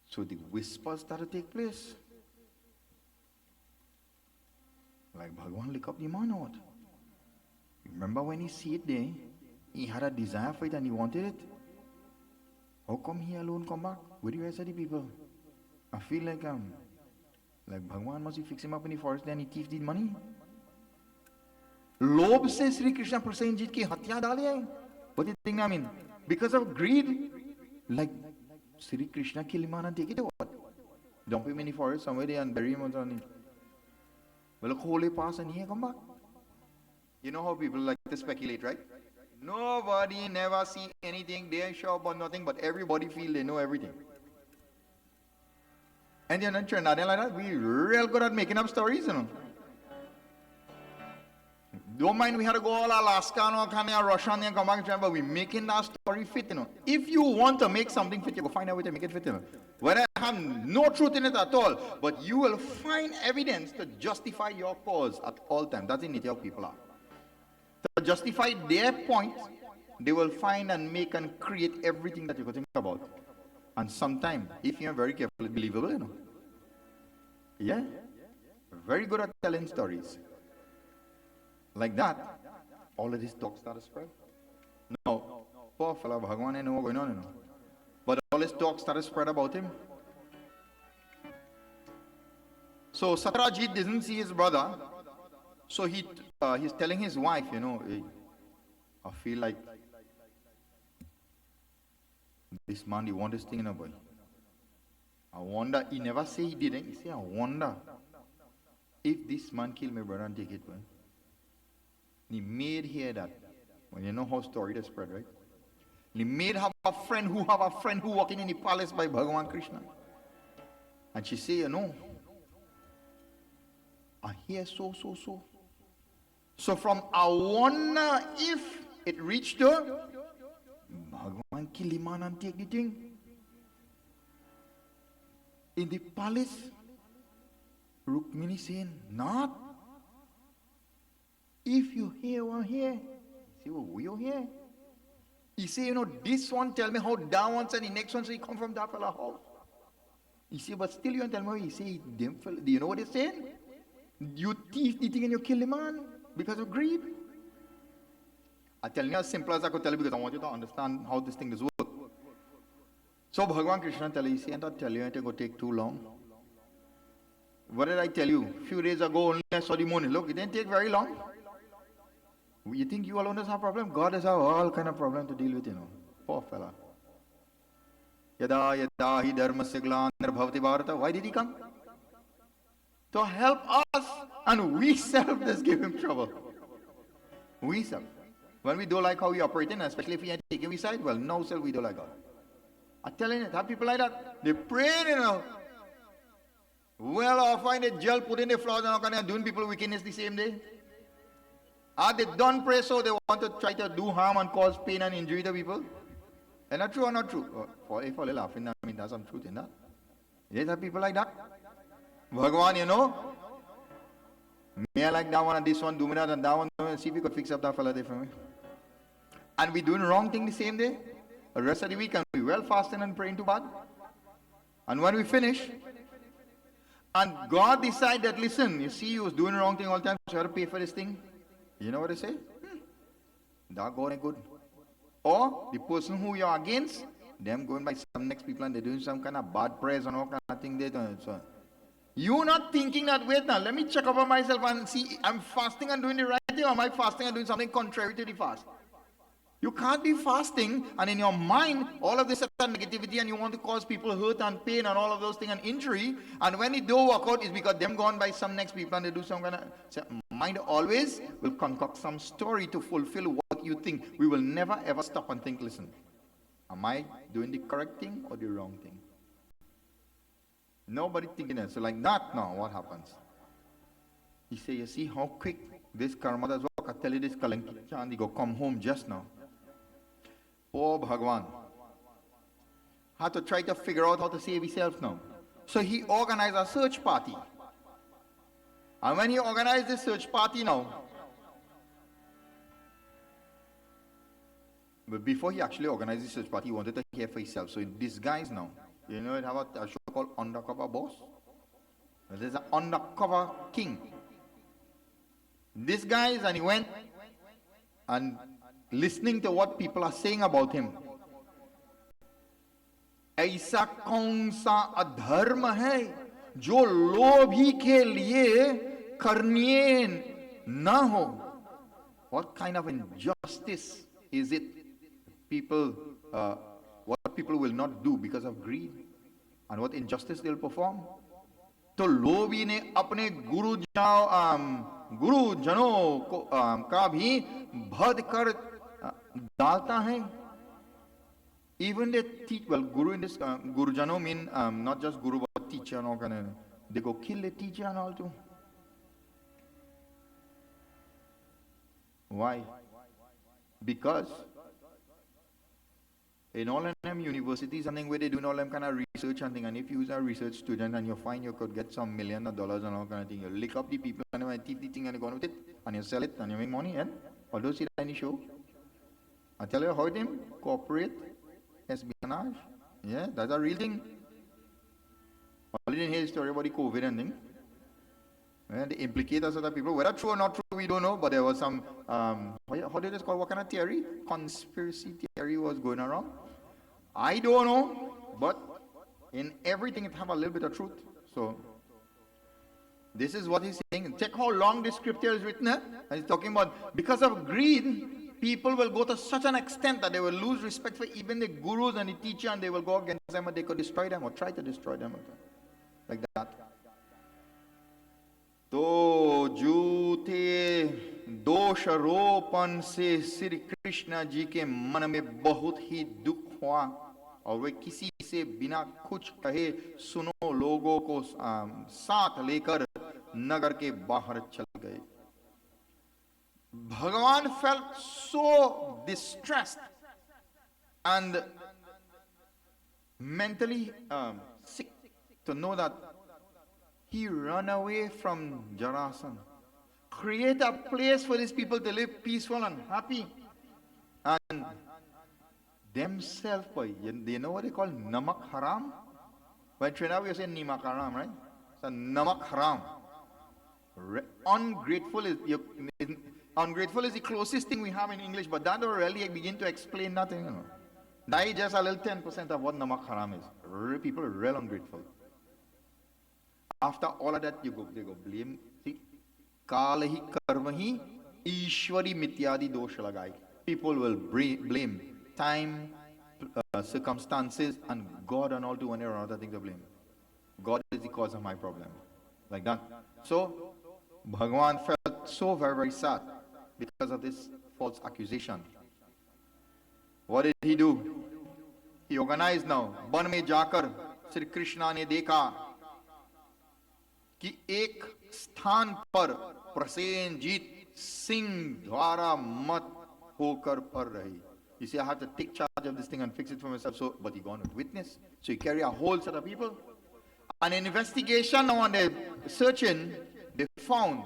So the whispers started to take place. Like Bhagavan lick up the man or what? Remember when he see it there, he had a desire for it and he wanted it. How come he alone come back? Where do you guys are the people? I feel like Bhagavan must fix him up in the forest then he thief the money. लोभ से श्री कृष्ण प्रसेनजीत की हत्या डाली है. What do you think I mean? Because of greed, like Sri Krishna kill him and take it or what? Dump him in the forest somewhere there and bury him on it. Well, a holy pass and he come back. You know how people like to speculate, right? Nobody never see anything, they are sure about nothing, but everybody feel they know everything. And you know, in Trinidad like that, we real good at making up stories, you know. Don't mind we had to go all Alaska and all kind of Russia and come back, but we making that story fit, you know. If you want to make something fit, you go find a way to make it fit, you know. Whether I have no truth in it at all, but you will find evidence to justify your cause at all times. That's the nature of people are. To justify their point, they will find and make and create everything that you could think about. And sometimes, if you're very careful, it's believable, you know. Yeah? Very good at telling stories. Like that, all of this talk started to spread. No, poor fellow Bhagavan didn't know what going on, you know. But all this talk started to spread about him. So Satrajit didn't see his brother, so he's telling his wife, you know, hey, I feel like this man, he want this thing in a boy. I wonder, he never say he didn't. He say, I wonder if this man kill my brother and take it, boy. He made here that, well, you know how story that spread, right? He made have a friend who walking in the palace by Bhagavan Krishna. And she say, you know, I hear so. So from I wonder if it reached her, Bhagavan kill the man and take the thing. In the palace, Rukmini saying, not. If you hear one here, say, well, we are here. He say, you know, this one tell me how that one said, the next one say he come from that fella house. He say, but still you don't tell me how he say, them fella, do you know what they're saying? You thief the thing and you kill the man because of greed. I tell you as simple as I could tell you because I want you to understand how this thing is work. So Bhagavan Krishna tell you, he say, I don't tell you, it will take too long. What did I tell you? A few days ago only I saw the moon. Look, it didn't take very long. You think you alone does have a problem? God has all kind of problem to deal with, you know. Poor fella. Yada hi dharmasya glanir bhavati. Why did he come? To help us, and we self just give him trouble. We self. When we don't like how we operating, especially if we are taking we side, well, no self we don't like God. I'm telling you, have people like that. They pray, you know. Well, I'll find a gel put in the floor and I'm doing people wickedness the same day. They don't pray, so they want to try to do harm and cause pain and injury to people. And not true or not true? If you're laughing, I mean, there's some truth in that. Yes, have people like that. Bhagavan, you know, me I like that one and this one, do me that and that one, see if you could fix up that fella there for me. And we doing wrong thing the same day. The rest of the week, and we well fasting and praying to God. And when we finish, and God decide that, listen, you see, you was doing the wrong thing all the time, so you have to pay for this thing. You know what they say? That going good. Or the person who you're against, them going by some next people and they're doing some kind of bad prayers and all kind of thing. So you're not thinking that, wait now, let me check over myself and see, I'm fasting and doing the right thing, or am I fasting and doing something contrary to the fast? You can't be fasting and in your mind all of this negativity and you want to cause people hurt and pain and all of those things and injury, and when it don't work out it's because them gone by some next people and they do some kind of, so mind always will concoct some story to fulfill what you think. We will never ever stop and think, listen, am I doing the correct thing or the wrong thing? Nobody thinking that. So like that now, what happens? He say, you see how quick this karma does work. I tell you this Kalanki Chandi go come home just now. Oh Bhagwan had to try to figure out how to save himself now. So he organized a search party. And when he organized this search party now, but before he actually organized this search party, he wanted to hear for himself. So in disguise now, you know, it have a show called Undercover Boss. There's an undercover king. This guy is, and he went and listening to what people are saying about him. ऐसा कौन सा अधर्म है जो लोभी के लिए करनीय ना हो? What kind of injustice is it people what people will not do because of greed, and what injustice they'll perform? तो लोभी ने अपने गुरुजनों को का भी भद कर डालता है. Even they teach, well, guru in this, gurujano mean not just guru but teacher and all kind of, they go kill the teacher and all too. Why? Because in all them universities, something where they do all them kind of research and thing, and if you are a research student and you find you could get some $millions and all kind of thing, you lick up the people and you teach the thing and you go with it and you sell it and you make money, and although see any show. I tell you how them cooperate. Espionage. Yeah, that's a real thing. I didn't hear the story about the COVID and thing. Yeah, they implicate us other people. Whether true or not true, we don't know. But there was some, how did this call? What kind of theory? Conspiracy theory was going around. I don't know. But in everything, it have a little bit of truth. So, this is what he's saying. Check how long this scripture is written. And he's talking about, because of greed, people will go to such an extent that they will lose respect for even the gurus and the teacher, and they will go against them and they could destroy them or try to destroy them like that. तो झूठे दोषारोपण से श्री कृष्ण जी के मन में बहुत ही दुख हुआ और वे किसी से बिना कुछ कहे सुनो लोगों को साथ लेकर नगर के बाहर चल गए. Bhagavan felt so distressed and mentally sick to know that he ran away from Jarasandha, create a place for these people to live peaceful and happy, and themselves, you know what they call namak haram? By Trinidad we say nimak haram, right? So namak haram. Ungrateful is the closest thing we have in English, but that will really begin to explain nothing. You know. That is just a little 10% of what namak haram is. People are real ungrateful. After all of that, they go blame. See, kalahi karmahi ishwari mityadi dosha lagai. People will blame time, circumstances, and God and all to one or another thing to blame. God is the cause of my problem. Like that. So, Bhagavan felt so very, very sad because of this false accusation. What did he do? He organized now. Ban mein jaakar Shri Krishna ne dekha कि एक स्थान पर प्रसेनजीत सिंह द्वारा मत होकर पर रही. You see, I have to take charge of this thing and fix it for myself. So, but he gone with witness. So he carry a whole set of people. An investigation on the searching, they found,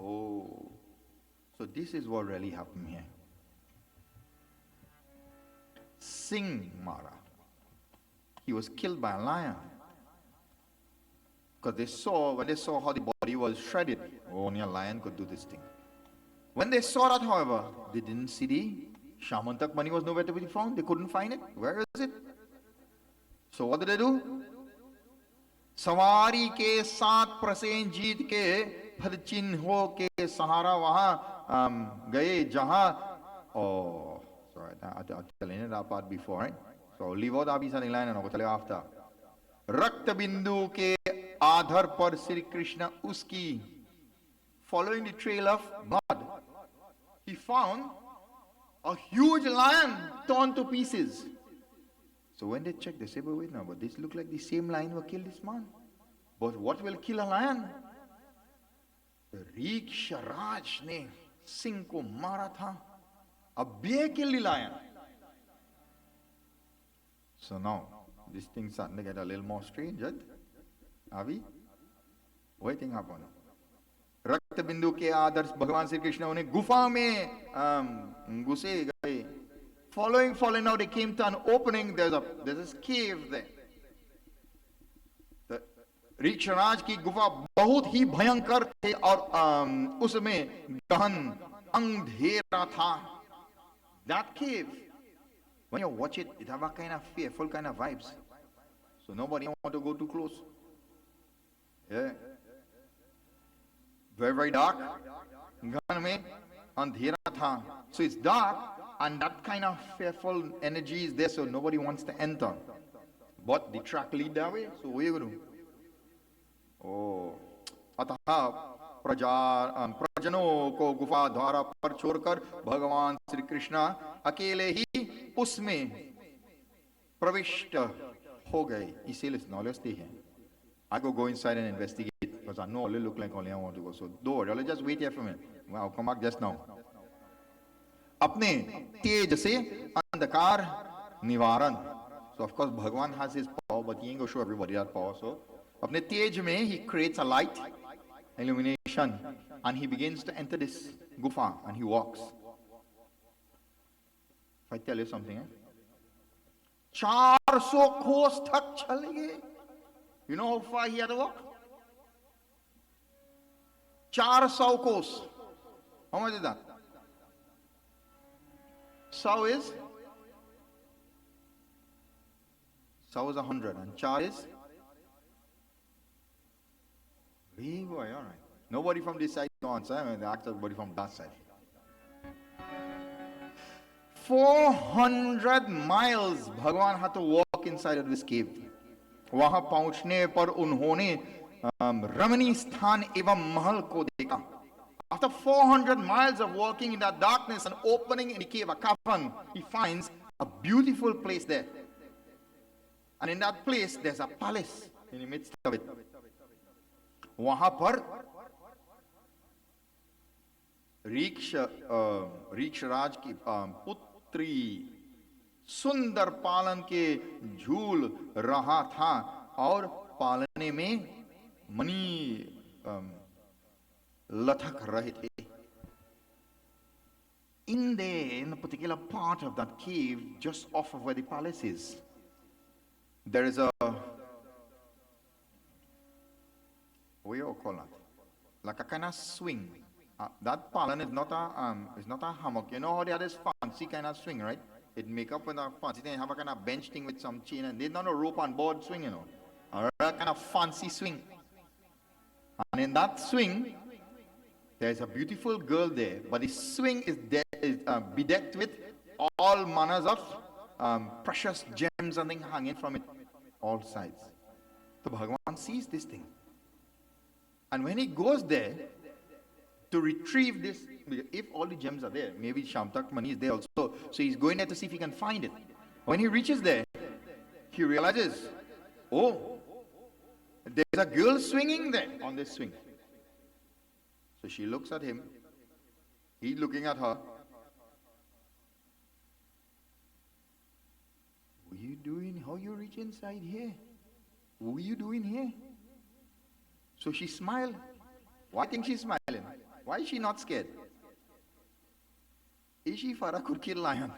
oh, so this is what really happened here. Singh Mara. He was killed by a lion. Because when they saw how the body was shredded, only a lion could do this thing. When they saw that, however, they didn't see the Shamantak money was nowhere to be found. They couldn't find it. Where is it? So what did they do? सवारी के साथ प्रसेनजीत के पद चिन्हों के सहारा वहां गए जहां. Oh, sorry, I'll tell you that part before, right? So I'll leave out the something line and I'll tell you after. रक्त बिंदु के आधार पर श्री कृष्ण उसकी, following the trail of blood, he found a huge lion torn to pieces. So when they checked, they said, but wait now, but this look like the same lion who killed this man. But what will kill a lion? The Riksha Raj ne Singh को मारा था. A bear killed the lion. So now, this thing starting to get a little more strange, right? Are we? Waiting upon. रक्त बिंदु के आदर्श भगवान श्री कृष्ण उन्हें गुफा में घुसे गए. Following now, they came to an opening. There's this cave there. The Riksharaj की गुफा बहुत ही भयंकर थे और उसमें गहन अंधेरा था. That cave, when you watch it, it have a kind of fearful kind of vibes. So nobody want to go too close. Yeah. Very, very dark. गहन में अंधेरा था. So it's dark. And that kind of fearful energy is there, so nobody wants to enter. But the track lead that way, so what are you going to do? Oh, अतः प्रजनों को गुफा द्वारा पर छोड़कर भगवान श्री कृष्ण अकेले ही उसमें प्रविष्ट हो गए. इसीलिए knowledge है. I go inside and investigate because I know all look like only I want to go. So don't worry, I'll just wait here for a minute. I'll come back just now. अपने तेज से अंधकार निवारण. So of course Bhagavan has his power, but he ain't gonna show everybody that power. So अपने तेज में he creates a light, illumination, and he begins to enter this gufa and he walks. If I tell you something, 400 कोस तक चले गए. You know how far he had to walk? 400 cos. How much is that? Saw is 100 and char is big boy. All right. Nobody from this side wants. I mean, everybody from that side. 400 miles Bhagwan had to walk inside of this cave. वहां पहुंचने पर उन्होंने रमणीय स्थान एवं महल को देखा. After 400 miles of walking in that darkness and opening in the cave, a cavern, he finds a beautiful place there. And in that place, there's a palace in the midst of it. वहां पर रीक्षराज की पुत्री सुंदर पालन के झूल रहा था और पालने में मणि लटक रहे थे. In a particular part of that cave, just off of where the palace is, there is a, what do you call that? Like a kind of swing. That palan is not a hammock. You know how they have this fancy kind of swing, right? It make up with a fancy thing. They have a kind of bench thing with some chain, and there's not a rope on board swing, you know. A kind of fancy swing. And in that swing, there's a beautiful girl there, but the swing is bedecked with all manners of precious gems and things hanging from it, all sides. So Bhagavan sees this thing. And when he goes there to retrieve this, if all the gems are there, maybe Shamtak Mani is there also, so he's going there to see if he can find it. When he reaches there, he realizes, oh, there's a girl swinging there on this swing. So she looks at him, he's looking at her. What are you doing? How you reach inside here? What are you doing here? So she smiled. Why think she's smiling? Why is she not scared? Is she Farah could kill lion?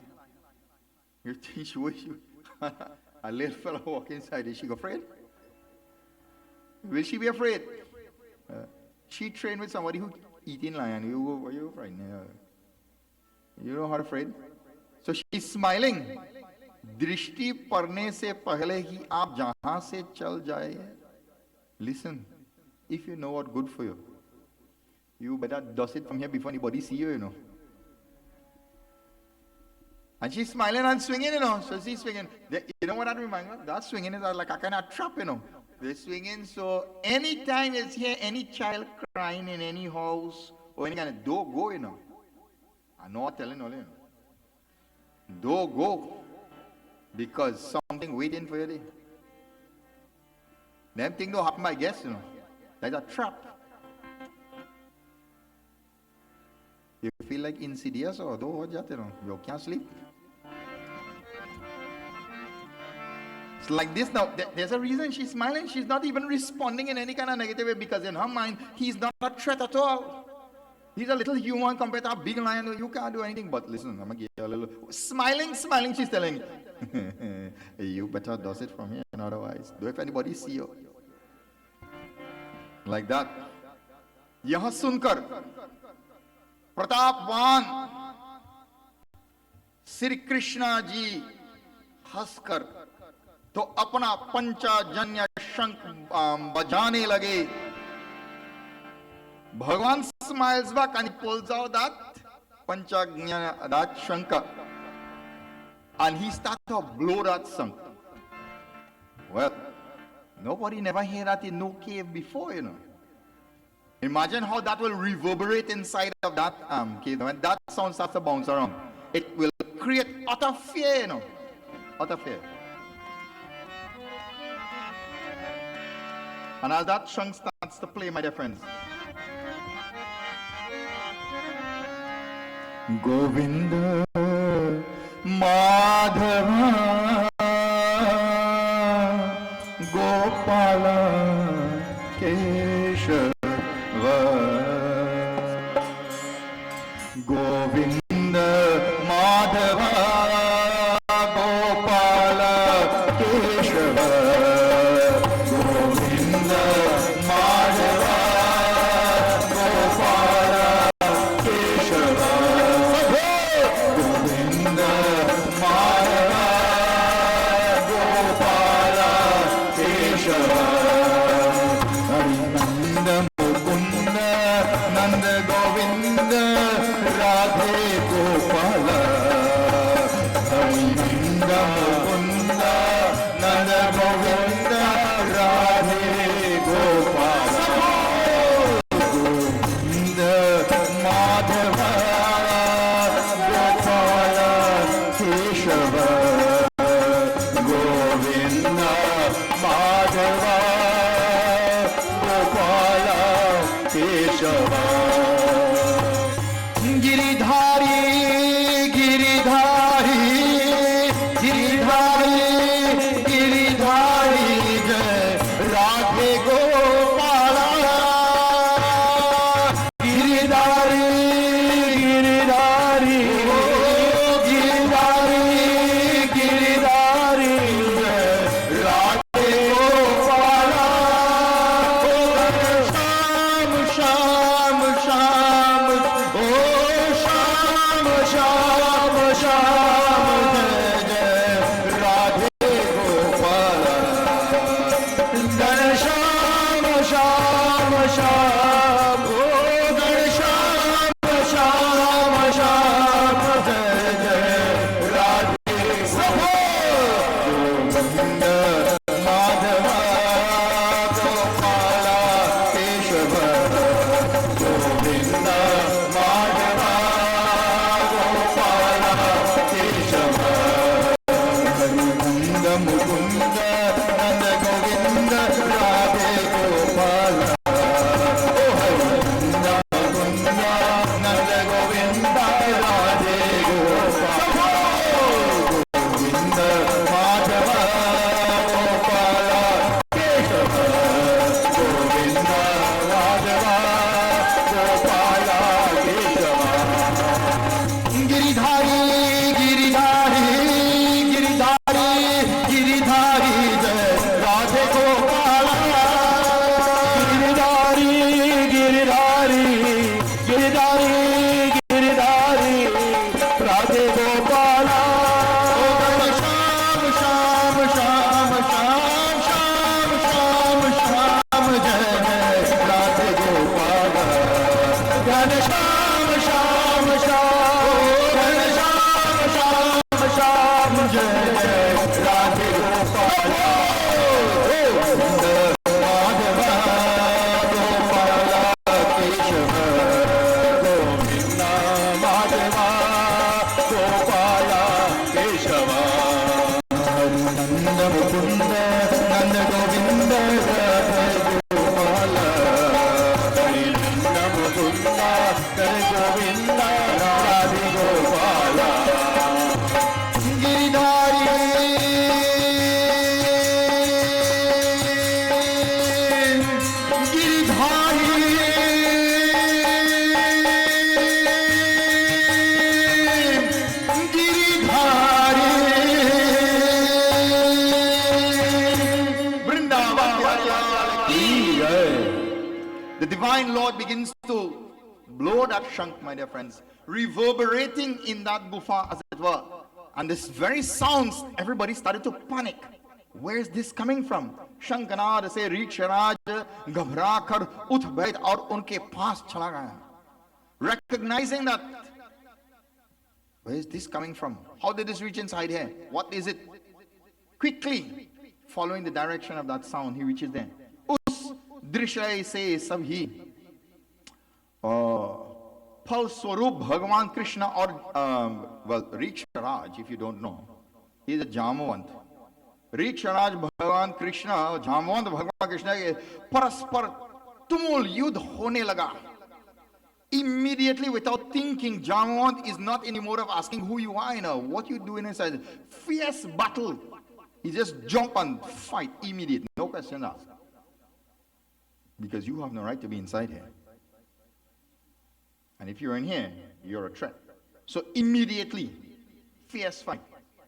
You think she was a little fellow walk inside? Is she afraid? Will she be afraid? She trained with somebody who eating lion. Are you afraid? You know how afraid? So she's smiling. दृष्टि पड़ने से पहले ही आप जहां से चल जाए. Listen, if you know what's good for you, you better dust it from here before anybody see you, you know. And she's smiling and swinging, you know. So she's swinging. You know what that reminds me of? That swinging is like a kind of trap, you know. They're swinging, so anytime you hear any child crying in any house or any kind of, don't go, you know. I'm not telling you, you know. Don't go, because something waiting for you there. Them things don't happen by guess, you know. There's a trap. You feel like insidious or don't watch that, you know. You can't sleep. It's like this now. There's a reason she's smiling. She's not even responding in any kind of negative way, because in her mind, he's not a threat at all. He's a little human compared to a big lion. You can't do anything. But listen, I'm going to give you a little. Smiling, she's telling, you better do it from here, and otherwise, do if anybody see you. Like that. यह सुनकर प्रतापवान श्री कृष्णा जी हंसकर तो अपना पंचाजन्य शंख बजाने लगे. Bhagavan smiles back and he pulls out that panchajnya, that shanka, and he starts to blow that song. Well, nobody never heard that in no cave before, you know. Imagine how that will reverberate inside of that cave. When that sound starts to bounce around, it will create utter fear, you know. Utter fear. And as that song starts to play, my dear friends, Govinda Madhava Gopala Keshava Govinda Madhava Gopala Keshava Govinda Madhava Gopala Keshava Govinda Madhava Shyam जय जय राधे गोपाल घनश्याम श्याम श्याम ओ घनश्याम श्याम श्याम जय जय राधे गोविंद माधव गोपाला केशव गोविंद माधव गोपाला केशव मुकुंद मुकुंद नंद गोविंद राधे गोपाल ओ हरिंद मुकुंद नंद गोविंद राधे गोपाल गोविंद माधव गोपाला केशव गोविंद माधव गोपाला केशव गिरिधारी गिरिधारी गिरिधारी गिरिधारी जय राधे गोपाला गिरिधारी गिरिधारी गिरिधारी गिरिधारी राधे गोपाला श्याम श्याम श्याम श्याम श्याम श्याम श्याम जय जय राधे गोपाला घनश्याम श्याम श्याम घनश्याम श्याम श्याम जय जय राधे गोपाला गोविंद माधव गोपाला केशव गोविंद माधव गोपाला केशव नंद मुकुंद नंद गोविंद राधे गोपाल नंद मुकुंद नंद Govind Radhe Gopal Giridhari The divine Lord begins to blow that shank, my dear friends, reverberating in that gufa, as it were. And this very sounds, everybody started to panic. Where is this coming from? Shankanaad se Riksharaj घबरा कर उठ बैठ और उनके पास चला गया. Recognizing that, where is this coming from? How did this reach inside here? What is it? Quickly, following the direction of that sound, he reaches there. उस दृश्य से सभी फल स्वरूप भगवान कृष्ण और well, Riksharaj, if you don't know, he is a Jamavant. Riksharaj भगवान कृष्ण जामवंत भगवान कृष्ण के परस्पर तुमुल युद्ध होने लगा. Immediately, without thinking, Jamavant is not anymore of asking who you are, what you doing inside. Fierce battle. He just jump and fight immediately. No question asked. Because you have no right to be inside here. And if you're in here, you're a threat. So immediately, fierce fight.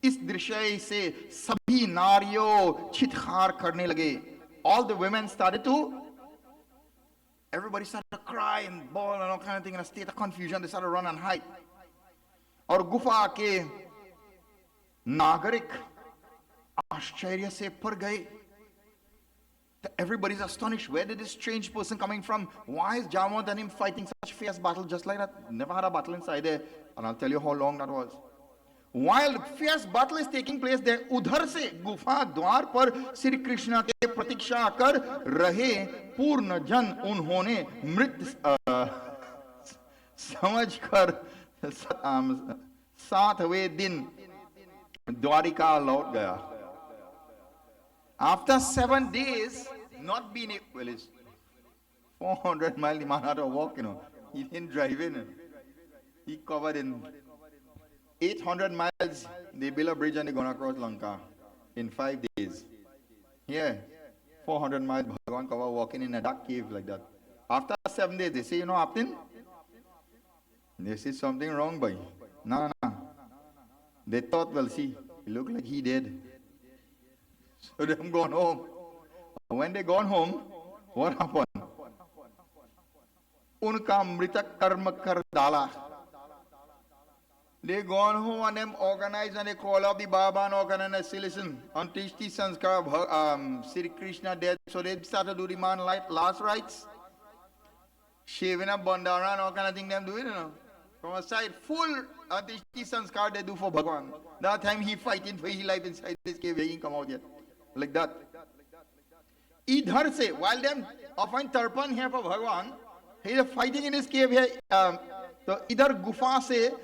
इस दृश्य से सभी नारियों चित्कार करने लगे. All the women started to, everybody started to cry and bawl and all kind of thing in a state of confusion. They started to run and hide. और गुफा के नागरिक आश्चर्य से भर गए. Everybody's astonished. Where did this strange person coming from? Why is Jamavant and him fighting such fierce battle just like that? Never had a battle inside there. And I'll tell you how long that was. While fierce battle is taking place there, उधर से गुफा द्वार पर श्री कृष्ण के प्रतीक्षा कर रहे पूर्ण जन उन्होंने मृत समझकर सातवें दिन द्वारिका लौट गया. After 7 days, not being able, well, it's 400 miles, the man had to walk, He didn't drive in. He covered in 800 miles, they built a bridge and they're going across Lanka in 5 days. Here, 400 miles, Bhagavan cover walking in a dark cave like that. After 7 days, they say, Aptin, this is something wrong, boy. No. They thought, well, see, it looked like he did. So they've gone home. When they gone home, what happened? उनका मृतक कर्म कर डाला. They gone home and them organize and they call up the Baba and organize and say, listen, on Tishti Sanskar of Sri Krishna dead. So they started to do the man like last rites. Shaving up bandara and all kind of thing them doing, you know. From a side, full Tishti Sanskar they do for Bhagwan. That time he fighting for his life inside this cave, he ain't come out yet. Like that. Idhar se, while them offering tarpan here for Bhagwan, he is fighting in his cave here. So idhar gufa se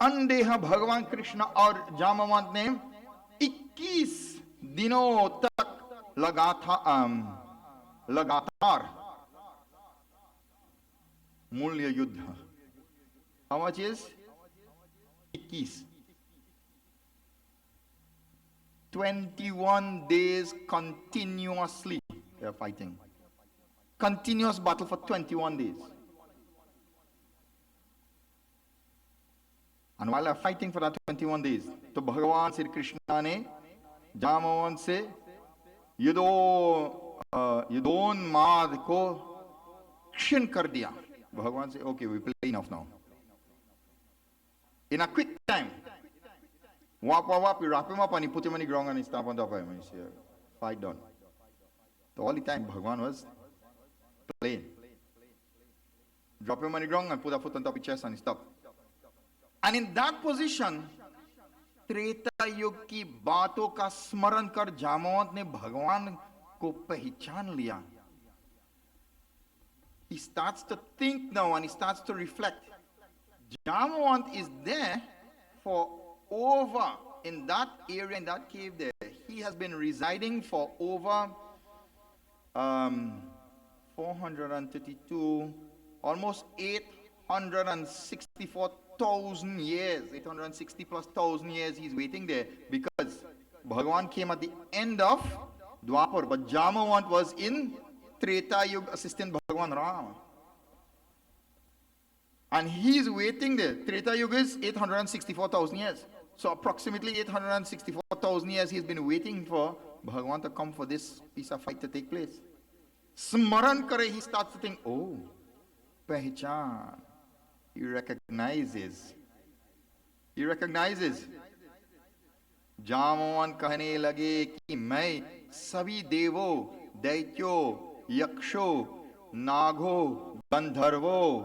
अनदेह भगवान कृष्ण और जामवंत ने 21 दिनों तक लगातार मूल्य युद्ध. How much is 21? 21 days continuously they are fighting. Continuous battle for 21 days. And while they're fighting for that 21 days, तो भगवान श्री कृष्ण ने जामवंत से युद्धोन्माद को क्षीण कर दिया. भगवान से, okay, we play enough now. In a quick time, wap, you wrap him up and you put him on the ground and you stamp on top of him and you say, fight done. The only time Bhagwan was playing. Drop him on the ground and put a foot on top of his chest and he stopped. And in that position, Treta युग की बातों का स्मरण कर जामवंत ने भगवान को पहचान लिया. He starts to think now and he starts to reflect. Jamwant is there for over, in that area, in that cave there, he has been residing for over 432, almost 864,000 years, 860 plus thousand years he's waiting there, because Bhagavan came at the end of Dwapar, but Jamawant was in Treta Yuga, assistant Bhagavan Rama. And he's waiting there. Treta Yuga is 864,000 years. So approximately 864,000 years he's been waiting for Bhagavan to come for this piece of fight to take place. Smaran kare, he starts to think, oh, pehchan. He recognizes. He recognizes. Jamwan कहने लगे कि मैं सभी देवों, दैत्यों, यक्षों, नागों, गंधर्वों,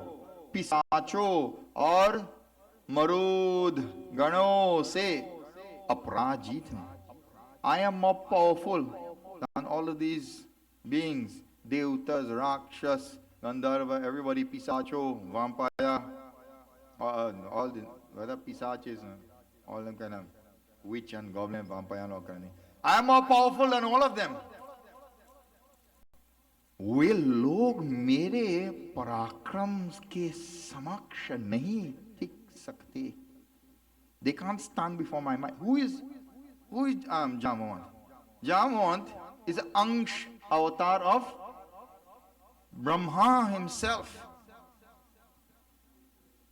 पिशाचों और मरुद गणों से अपराजित हूं. I am more powerful than all of these beings, Devatas, Rakshas, Gandharva, everybody, Pisacho, Vampire, all the whether Pisachis, all them kind of witch and goblin, vampire and all kind of thing. I am more powerful than all of them. वे लोग मेरे पराक्रम के समक्ष नहीं टिक सकते. They can't stand before my mind. Who is Jamawant? Jamawant is an Angsh avatar of Brahma himself.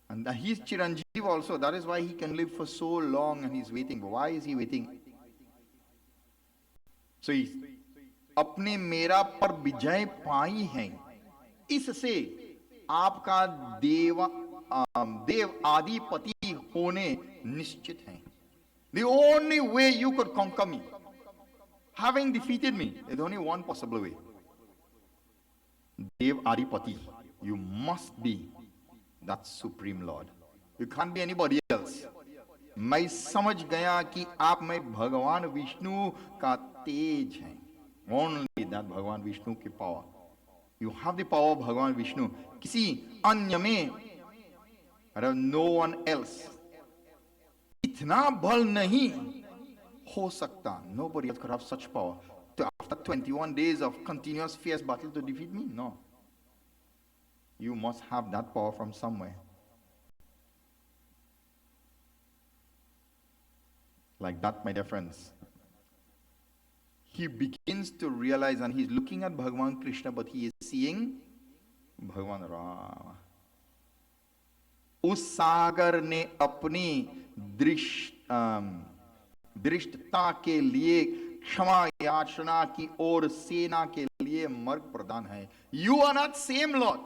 And he's Chiranjeev also. That is why he can live for so long and he's waiting. But why is he waiting? So he's अपने मेरा पर विजय पाई है, इससे आपका देव आदिपति होने निश्चित है. The only way you could conquer me, having defeated me, there's only one possible way. Dev Adipati, you must be that supreme Lord. You can't be anybody else. मैं समझ गया कि आप में भगवान विष्णु का तेज है. Only that Bhagavan Vishnu ki power. You have the power of Bhagavan Vishnu. Kisi anya mein, no one else. Itna bal nahi ho sakta. Nobody else could have such power. After 21 days of continuous fierce battle to defeat me? No. You must have that power from somewhere. Like that, my dear friends. He begins to realize, and he's looking at Bhagavan Krishna, but he is seeing Bhagavan Rama. उस सागर ने अपनी दृष्टता के लिए क्षमा याचना की और सेना के लिए मार्ग प्रदान है. You are not same Lord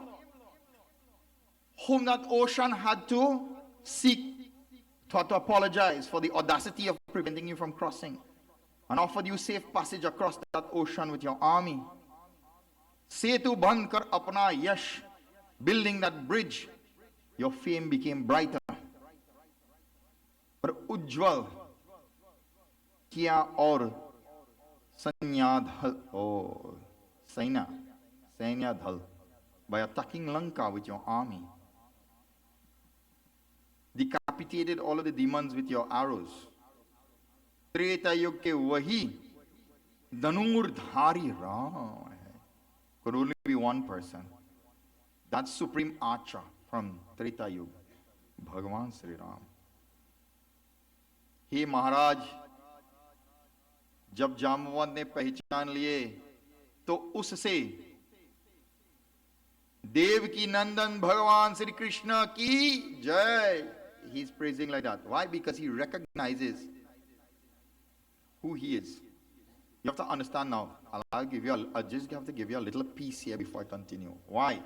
whom that ocean had to seek thought to apologize for the audacity of preventing you from crossing, and offered you safe passage across that ocean with your army. Setu band kar apna yash, building that bridge, your fame became brighter. But ujjwal kiya aur sanyadhal, Sainyadhal, by attacking Lanka with your army. Decapitated all of the demons with your arrows. Treta Yug ke wahi Danur Dhari Ram. Could only be one person. That supreme archer from Treta Yug, Bhagavan Sri Ram. He Maharaj, जब जामवंत ने पहचान लिए तो उससे देव की नंदन भगवान श्री कृष्ण की जय. He's praising like that. Why? Because he recognizes who he is. You have to understand now. I just have to give you a little piece here before I continue. Why?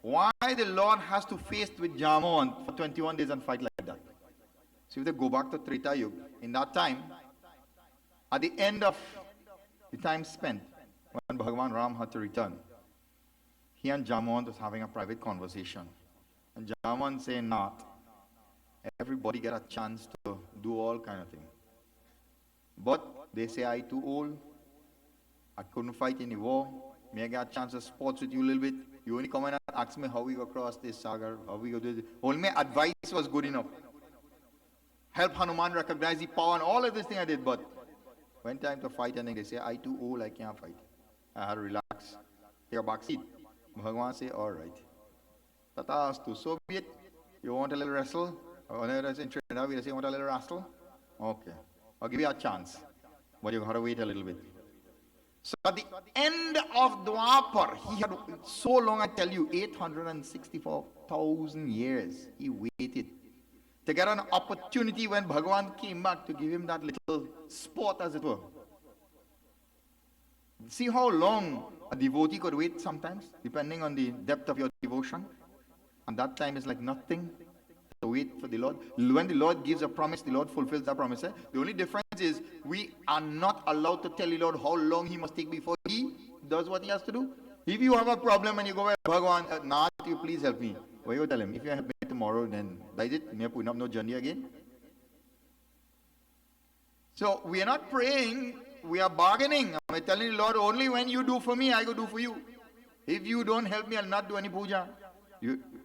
Why the Lord has to face with Jamavant for 21 days and fight like that? So if they go back to Treta Yuga, in that time, at the end of the time spent, when Bhagavan Ram had to return, he and Jamavant was having a private conversation. And Jamavant saying, not, everybody get a chance to do all kind of things. But they say, I too old, I couldn't fight in the war, may I get a chance to sports with you a little bit? You only come and ask me how we go across this sagar, how we go do this. Only my advice was good enough. Help Hanuman recognize the power and all of this thing I did, but when time to fight and they say, I too old, I can't fight. I had to relax. Take a back seat. Bhagavan say, all right. Tatastu, so be it. You want a little wrestle? In Trinidad, we say, you want a little wrestle? Okay. I'll give you a chance. But you got to wait a little bit. So at the end of Dwapar, he had so long, I tell you, 864,000 years he waited to get an opportunity when Bhagavan came back to give him that little sport, as it were. See how long a devotee could wait sometimes, depending on the depth of your devotion. And that time is like nothing to wait for the Lord. When the Lord gives a promise, the Lord fulfills that promise. The only difference is we are not allowed to tell the Lord how long he must take before he does what he has to do. If you have a problem and you go, Bhagavan, Nath, you please help me. What you tell him? If you help me tomorrow, then that is it. You put up no journey again. So we are not praying, we are bargaining. I'm telling the Lord, only when you do for me, I go do for you. If you don't help me, I'll not do any puja.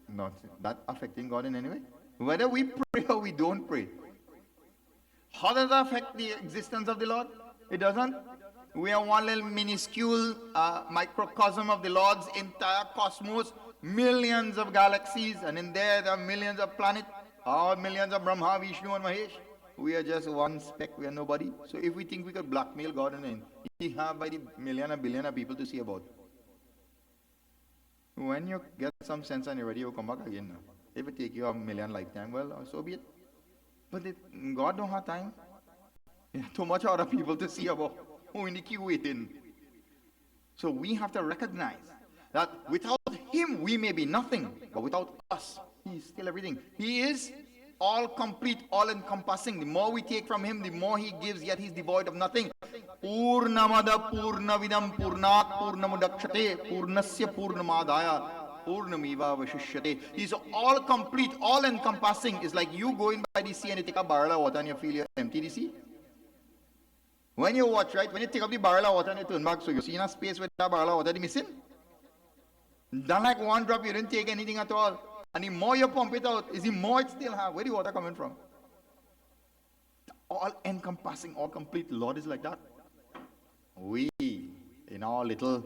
Not that affecting God in any way. Whether we pray or we don't pray. How does that affect the existence of the Lord? It doesn't. We are one little minuscule microcosm of the Lord's entire cosmos. Millions of galaxies, and in there are millions of planets, or millions of Brahma, Vishnu and Mahesh. We are just one speck, we are nobody. So if we think we could blackmail God, and he have by the million and billion of people to see about. When you get some sense and you're ready, you come back again. If it take you a million lifetime, well, so be it. But God don't have time. Too much other people to see about. Who in the queue waiting. So we have to recognize that without him, we may be nothing. But without us, he is still everything. He is all complete, all encompassing. The more we take from him, the more he gives, yet he's devoid of nothing. Purnamada Purnavidam Purnat Purnamudakshate Purnasya Purnamadaya Purnamiva Vashishyate. He's all complete, all encompassing. It's like you going by the sea and you take a barrel of water and you feel you're empty the sea. When you watch, right, when you take up the barrel of water and you turn back, so you see in a space where that barrel of water is missing. Not like one drop, you didn't take anything at all. And the more you pump it out, is the more it still have. Where the water coming from? All encompassing, all complete. Lord is like that. We, in our little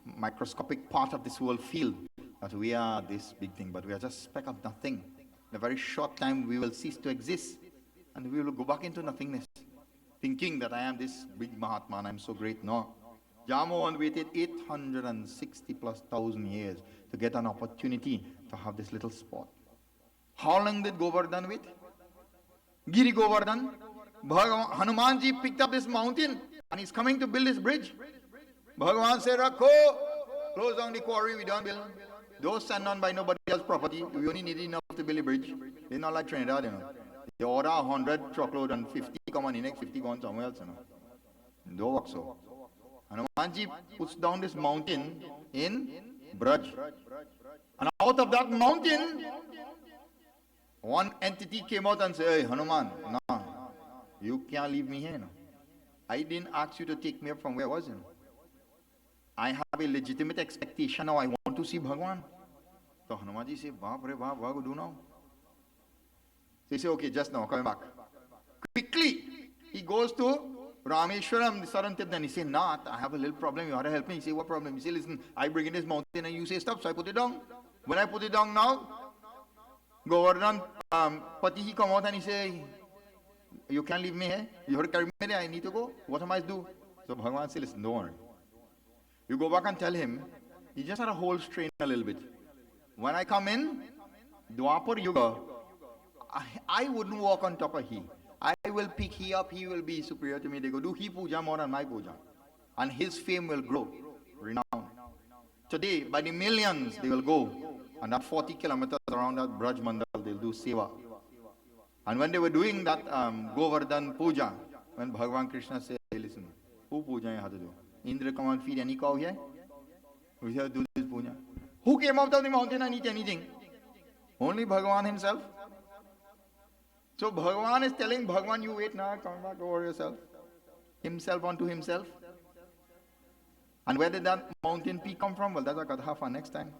microscopic part of this world, feel that we are this big thing, but we are just a speck of nothing. In a very short time, we will cease to exist, and we will go back into nothingness, thinking that I am this big Mahatma and I'm so great. No. Jamavant waited 860 plus thousand years to get an opportunity to have this little spot. How long did Govardhan wait? Giri Govardhan. Hanumanji picked up this mountain and he's coming to build this bridge. Bhagavan said, Rakho, close down the quarry, we don't build. Don't stand on by nobody else's property. We only need enough to build a bridge. They're not like Trinidad, you know. They order 100 truckload and 50 come on the next 50 gone somewhere else. Don't work so. Hanumanji puts down this mountain in Braj. And out of that mountain, one entity came out and said, "Hey, Hanuman, nah, you can't leave me here. No. I didn't ask you to take me up from where I was. I have a legitimate expectation now. I want to see Bhagwan." So Hanumanji said, "Baap re baap, what do now?" So he said, "Okay, just now, coming back." Quickly, he goes to Rameshwaram, the southern tip. Then he said, "Nah, I have a little problem. You have to help me." He said, "What problem?" He said, "Listen, I bring in this mountain and you say stop, so I put it down. When I put it down now, Govardhan Pati, he come out and he say, you can't leave me here. You have to carry me there. I need to go. What am I to do?" So Bhagavan said, "Listen, don't worry. You go back and tell him, he just had a whole strain a little bit. When I come in, Dwapar Yuga, I wouldn't walk on top of he. I will pick he up. He will be superior to me. They go do he puja more than my puja. And his fame will grow, renown. Today, by the millions, they will go. And that 40 kilometers around that Braj Mandal, they'll do seva. And when they were doing that Govardhan puja, when Bhagavan Krishna said, "Hey, listen, who puja you have to do? Indra come and feed any cow here? We have to do this puja." Who came out of the mountain and eat anything? Only Bhagavan himself. So Bhagavan is telling Bhagavan, "You wait now, come back over yourself." Himself unto himself. And where did that mountain peak come from? Well, that's a katha for next time.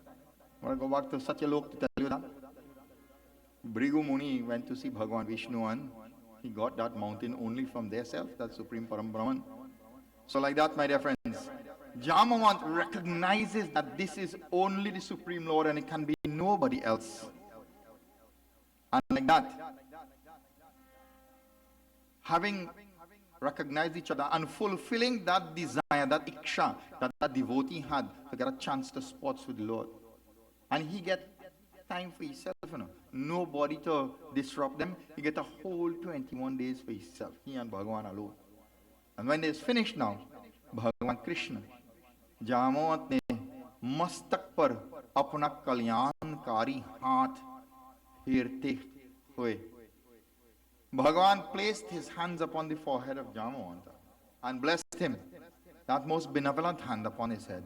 I want to go back to Satyalok to tell you that. Brigu Muni went to see Bhagavan Vishnu and he got that mountain only from their self, that Supreme Param Brahman. So like that, my dear friends, Jamawant recognizes that this is only the Supreme Lord and it can be nobody else. And like that, having recognized each other and fulfilling that desire, that iksha, that devotee had to get a chance to sports with the Lord. And he get time for himself, nobody to disrupt them. He get a whole 21 days for himself, he and Bhagavan alone. And when it's finished now, Bhagavan Krishna, Jamawat ne mastak par apna kalyankari haath phirte hue. Bhagavan placed his hands upon the forehead of Jamawanta and blessed him, that most benevolent hand upon his head.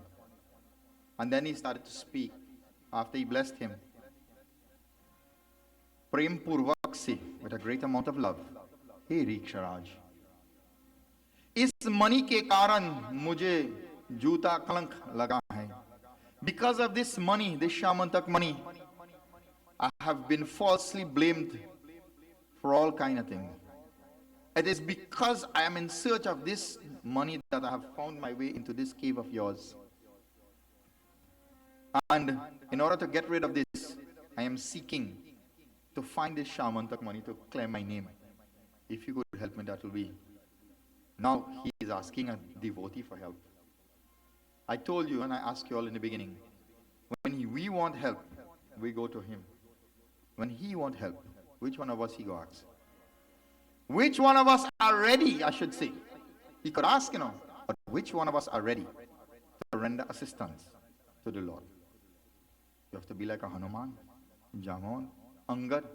And then he started to speak. After he blessed him, Prem Purvak se, with a great amount of love, "Hey Riksharaj, is money ke karan mujhe juta kalank laga hai. Because of this money, this Shamantak money, I have been falsely blamed for all kind of things. It is because I am in search of this money that I have found my way into this cave of yours. And in order to get rid of this, I am seeking to find this Shamantak money to claim my name. If you could help me, that will be." Now he is asking a devotee for help. I told you and I asked you all in the beginning, when we want help, we go to him. When he want help, which one of us he go ask? Which one of us are ready, I should say? He could ask, but which one of us are ready to render assistance to the Lord? You have to be like a Hanuman, Jamon, Angad.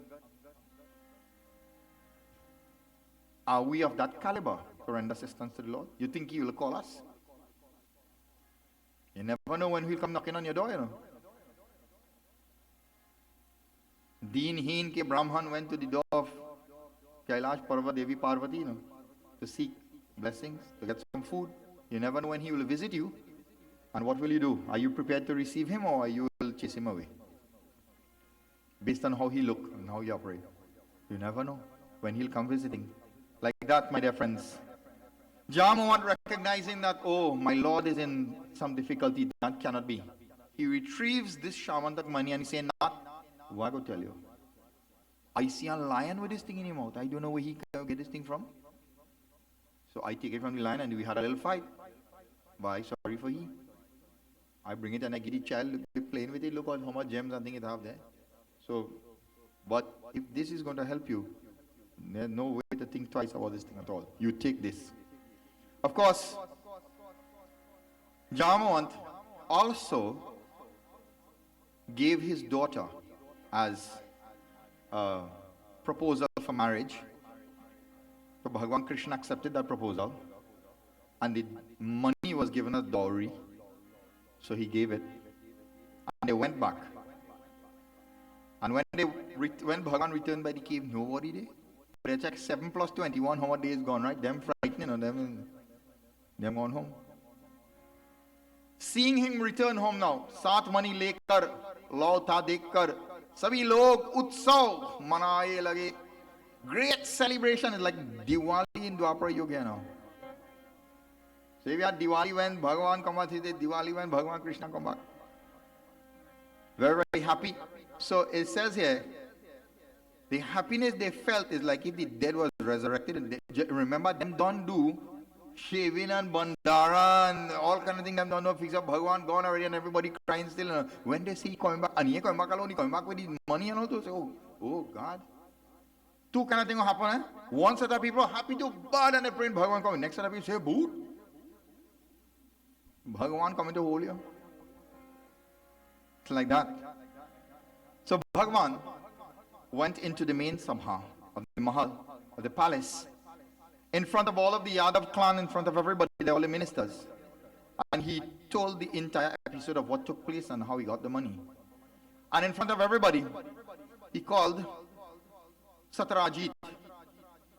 Are we of that caliber to render assistance to the Lord? You think he will call us? You never know when he'll come knocking on your door, Deen ke Brahman went to the door of Kailash Parva Devi Parvati, to seek blessings, to get some food. You never know when he will visit you. And what will you do? Are you prepared to receive him or you will chase him away? Based on how he look and how he operate. You never know when he'll come visiting. Like that, my dear friends. Jamawant recognizing that, oh, my Lord is in some difficulty. That cannot be. He retrieves this Shamantak money and he says, "Not, what I go tell you? I see a lion with this thing in his mouth. I don't know where he can get this thing from. So I take it from the lion and we had a little fight. Why? Sorry for he. I bring it and I get the child playing with it. Look how much gems and things it have there. So, but if this is going to help you, there's no way to think twice about this thing at all. You take this." Of course, Jamawant also gave his daughter as proposal for marriage. So Bhagwan Krishna accepted that proposal, and the money was given as dowry. So he gave it, and they went back. And when Bhagwan returned by the cave, nobody there. They checked 7 plus 21, how many days gone, right? Them frightening on them gone home. Seeing him return home now, सात money लेकर लौटा देखकर सभी लोग उत्सव मनाए लगे. Great celebration is like Diwali in Dwapara Yuga now. So we had Diwali when Bhagavan come back, Diwali when Bhagavan Krishna come back. Very, very happy. So it says here, the happiness they felt is like if the dead was resurrected. And remember, them don't do shaving and bandara and all kind of things. Them don't know fix up. Bhagavan gone already and everybody crying still. When they see coming back, and he coming back alone, he coming back with his money and all to say, oh God. Two kind of things will happen. One set of people are happy to bad and they pray Bhagavan coming. Next set of people say, boot. Bhagavan coming to hold you. It's like that. So Bhagavan went into the main sabha of the mahal, of the palace, in front of all of the Yadav clan, in front of everybody, all the ministers. And he told the entire episode of what took place and how he got the money. And in front of everybody, he called Satrajit.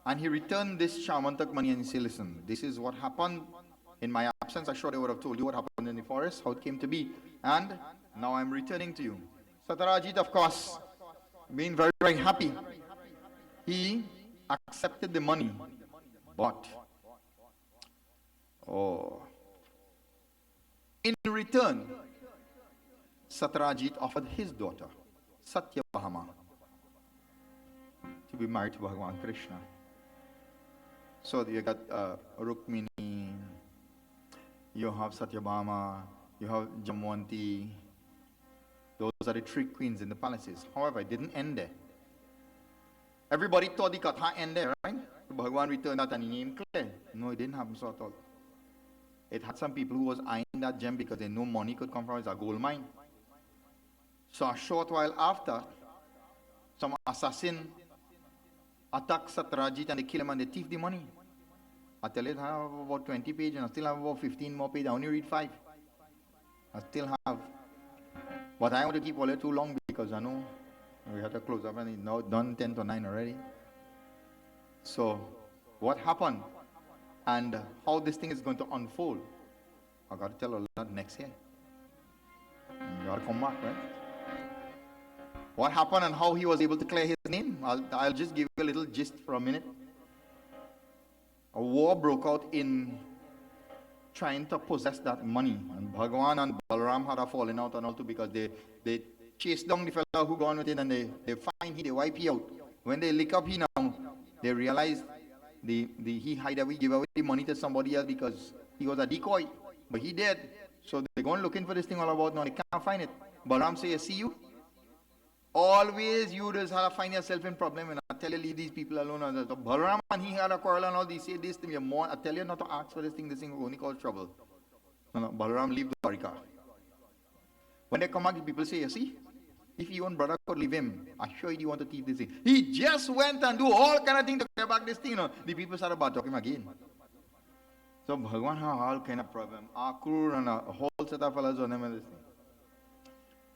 And he returned this Shamantak money and he said, listen, this is what happened in my absence. I'm sure they would have told you what happened in the forest, how it came to be. And now I'm returning to you. Satrajit, of course, being very, very happy, he accepted the money. But, in return, Satrajit offered his daughter, Satyabhama, to be married to Bhagavan Krishna. So you got Rukmini, you have Satyabhama, you have Jamwanti. Those are the three queens in the palaces. However, it didn't end there. Everybody thought the katha ended there, right? Bhagavan returned that and he named clear. No, it didn't happen so at all. It had some people who was eyeing that gem because they know money could come from it. It's a gold mine. So a short while after, some assassin attacked Satrajit and they kill him and they thief the money. I tell you, I have about 20 pages and I still have about 15 more pages. I only read 5. I still have. But I want to keep all it too long because I know we have to close up and it's now done 10 to 9 already. So, what happened and how this thing is going to unfold, I got to tell all that next year. You got to come back, right? What happened and how he was able to clear his name, I'll just give you a little gist for a minute. A war broke out in trying to possess that money. And Bhagavan and Balaram had a falling out and all too because they chased down the fellow who gone with it and they find he, they wipe he out. When they lick up he now, they realized he hide away, give away the money to somebody else because he was a decoy. But he did. So they're going looking for this thing all about now. They can't find it. Balaram say, see you? Always you just have to find yourself in problem and I tell you leave these people alone. So Balaram and he had a quarrel and all they say this to me more. I tell you not to ask for this thing will only cause trouble. No, Balaram leave the Dwarika. When they come back, the people say, you see, if your own brother could leave him, I sure you want to keep this thing. He just went and do all kind of things to get back this thing. The people started about talking again. So Bhagavan had all kind of problem. Akur and a whole set of fellows on him and this thing.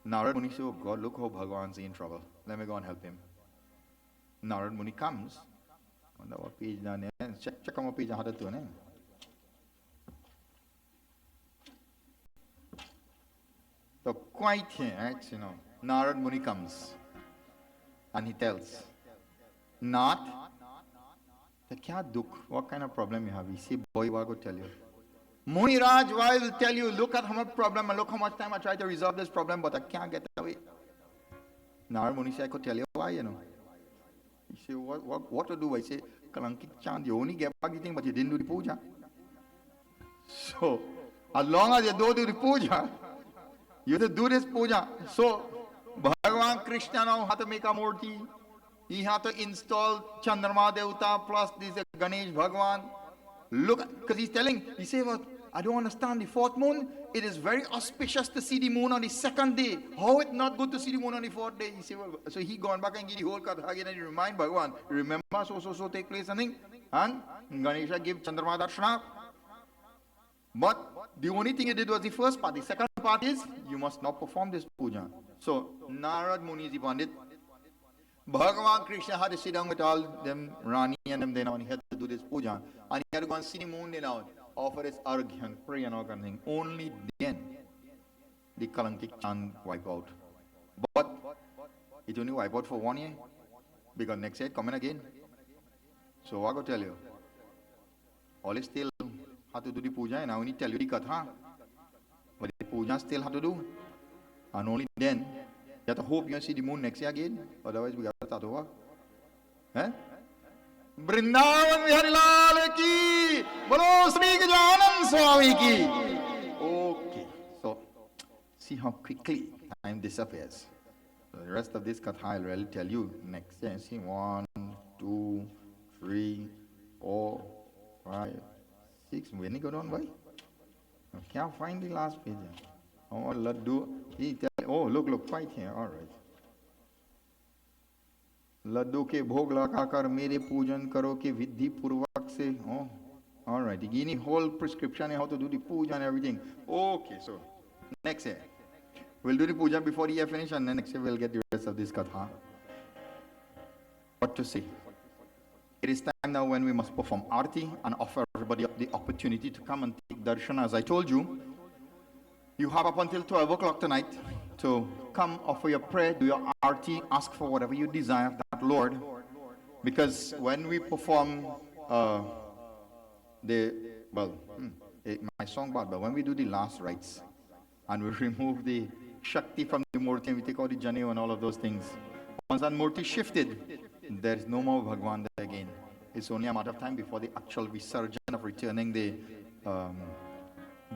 Narad Muni said, oh God, look how Bhagavan's in trouble. Let me go and help him. Narad Muni comes. On the page down there. Check on what page I had it to. So quite here, right, Narad Muni comes. And he tells, not, what kind of problem you have? He said, boy, what I go tell you. Muni Raj, I will tell you, look at how much problem and look how much time I try to resolve this problem, but I can't get away. Narad Muni said, I could tell you why, He said, what to do? I say, Kalanki Chand, you only get back the thing, but you didn't do the puja. So, as long as you don't do the puja, you have to do this puja. So, Bhagavan Krishna now had to make a murti. He had to install Chandrama Devata plus this Ganesh Bhagavan. Look, because he's telling, he said, well, I don't understand the fourth moon. It is very auspicious to see the moon on the second day. How it not good to see the moon on the fourth day? He said, well, so he gone back and give the whole katha again and he remind Bhagwan, remember so take place and thing. And Ganesha give Chandrama Darshana. But the only thing he did was the first part. The second part is, you must not perform this puja. So, Narad Muni is the Pundit. Bhagavan Krishna had to sit down with all them Rani and them then he had to do this puja. And he had to go and see the moon then out, offer his argya and pray and all kind of thing. Only then the Kalankik chant wipe out. But it only wipe out for 1 year. Because next year it coming again. So I go tell you. All is still have to do the puja and I only tell you the katha. But the puja still have to do. And only then you have to hope you see the moon next year again. Otherwise we got to start over. Eh? Vrindavan Vihari Lal ki, Bolo Sri Gajanan Swami ki. Okay, so see how quickly time disappears. So the rest of this katha I'll really tell you next year. See 1, 2, 3, 4, 5, 6. When you go down by? I can't find the last page. Oh, Laddu. Oh, look, right here. All right. Laddu के भोग लगाकर मेरे पूजन करो के विधि पूर्वक से oh all right he gave me whole prescription how to do the puja and everything. Okay, so next year we'll do the puja before the year finish and then next year we'll get the rest of this katha. What to say? It is time now when we must perform arti and offer everybody the opportunity to come and take darshan. As I told you, you have up until 12 o'clock tonight to come offer your prayer, do your arti, ask for whatever you desire of that Lord. Because when we perform my song bad, but when we do the last rites and we remove the Shakti from the Murti and we take out the Janev and all of those things, once that Murti shifted, there is no more Bhagwan there again. It's only a matter of time before the actual Visarjan of returning the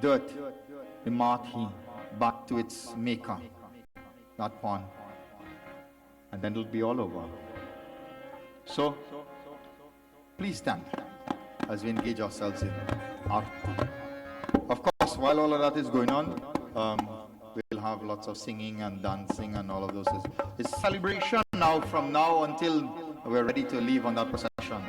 dirt, the Mathi, back to its maker, that pond. And then it'll be all over. So, please stand as we engage ourselves in art. Of course, while all of that is going on, we'll have lots of singing and dancing and all of those. It's celebration now from now until we're ready to leave on that procession.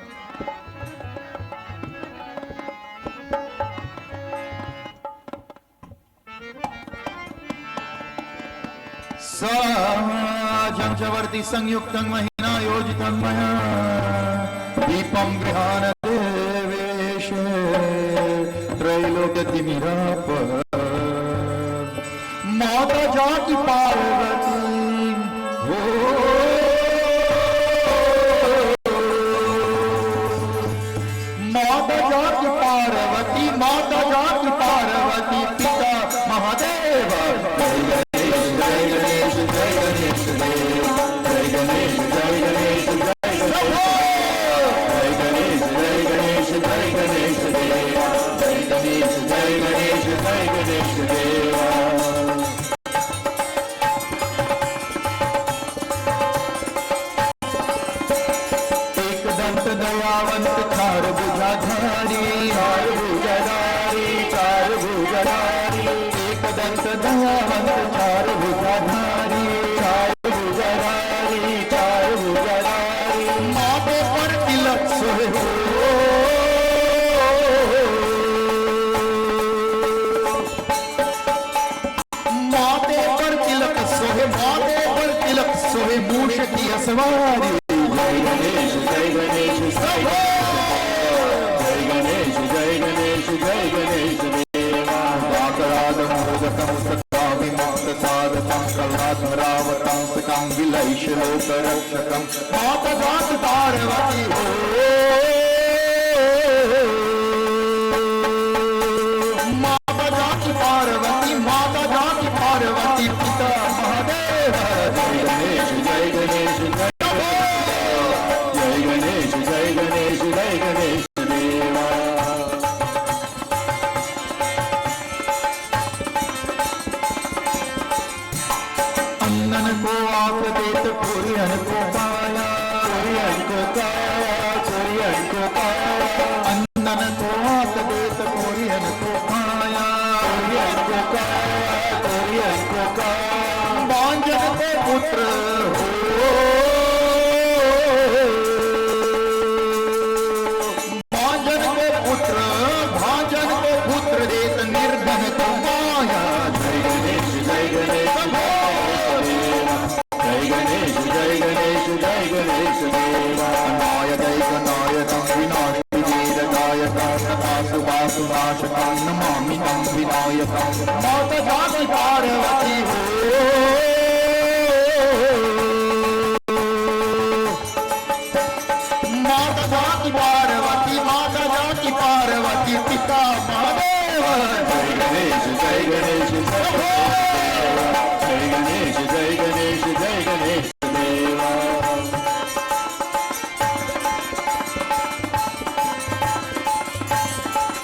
Sajam Chavarti Sangyuktam Mahina Yojitam Maya Deepam Grihana Deveshe Trailokati Mirapa Mata Jati Parvati Mata Jati Parvati Mata Jati Parvati Pita Mahadeva Sawari Jai Ganesh Jai Ganesh Jai Ganesh Jai Ganesh Jai Ganesh Deva Vakarada Mudakam Sakami Mukta Sadatam Kalvatam Ravatam Sakam Vilaish Loka Rakshakam Mata Jat Parvati Mata Jat Parvati Mata Jat Parvati Pita Mahadeva Jai Ganesh Jai Ganesh Jai Ganesh Jai Ganesh Jai Ganesh Deva Annan ko aap det Kuriyan ko kaya Kuriyan ko kaya Kuriyan ko kaya Annan ko aap det Kuriyan ko kaya सुनाशकं Namami तं विनायकं माता जाति पार्वती हो माता जाति पार्वती पिता महादेव जय गणेश जय गणेश जय गणेश जय गणेश जय गणेश देवा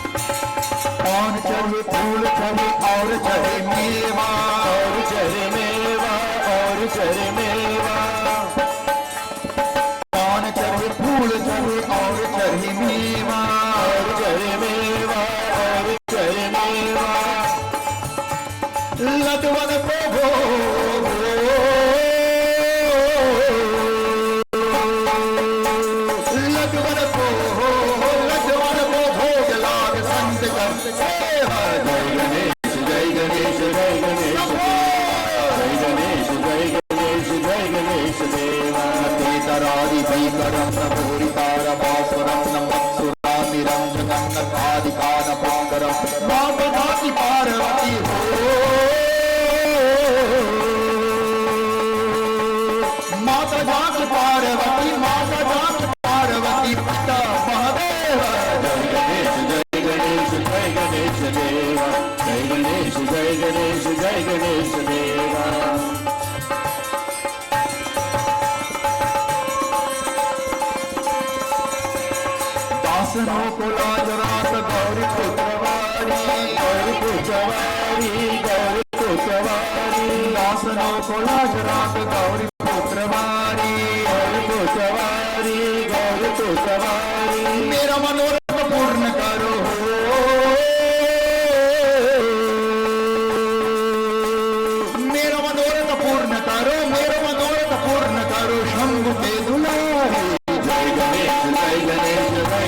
पान चढ़े फूल चढ़े और चढ़े मेवा और चढ़े मेवा और चढ़े मेवा पान चढ़े फूल चढ़े और चढ़े मेवा और चढ़े मेवा और चढ़े मेवा लदवन को भोग लाग संत कर सेवा जय गणेश जय गणेश जय गणेश जय गणेश जय गणेश जय गणेश देवा तेतरादि भीकरं नभूरितार भास्वरं नमत्सुरा निरंजनं नखादिकान पुष्करं माता जाति पार्वती हो माता जाति पार्वती पिता महादेव जय गणेश जय गणेश जय गणेश देवा जय गणेश जय गणेश जय गणेश देवा दासनों को लाज रात गौरी पुत्रवारी गौरी पुत्रवारी गौरी पुत्रवारी दासनों को लाज रात गौरी पुत्रवारी गौरी पुत्रवारी गौरी पुत्रवारी मेरा मनोरथ पूर्ण करो मेरा मनोरथ पूर्ण करो मेरा मनोरथ पूर्ण करो शंभु के दुलारे जय गणेश जय गणेश जय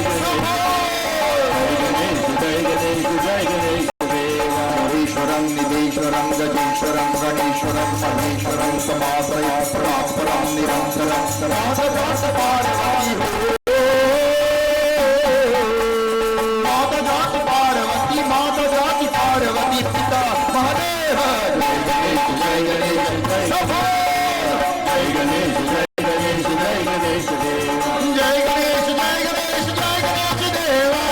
गणेश जय गणेश जय गणेश देवा हरीश्वरं निधीश्वरं गजेश्वरं गणेश्वरं महेश्वरं समाश्रय परात्परं निरंतरं माता जाति पार्वती हो माता जाति पार्वती पिता महादेव जय गणेश जय गणेश जय गणेश जय गणेश जय गणेश देवा जय गणेश जय गणेश जय गणेश देवा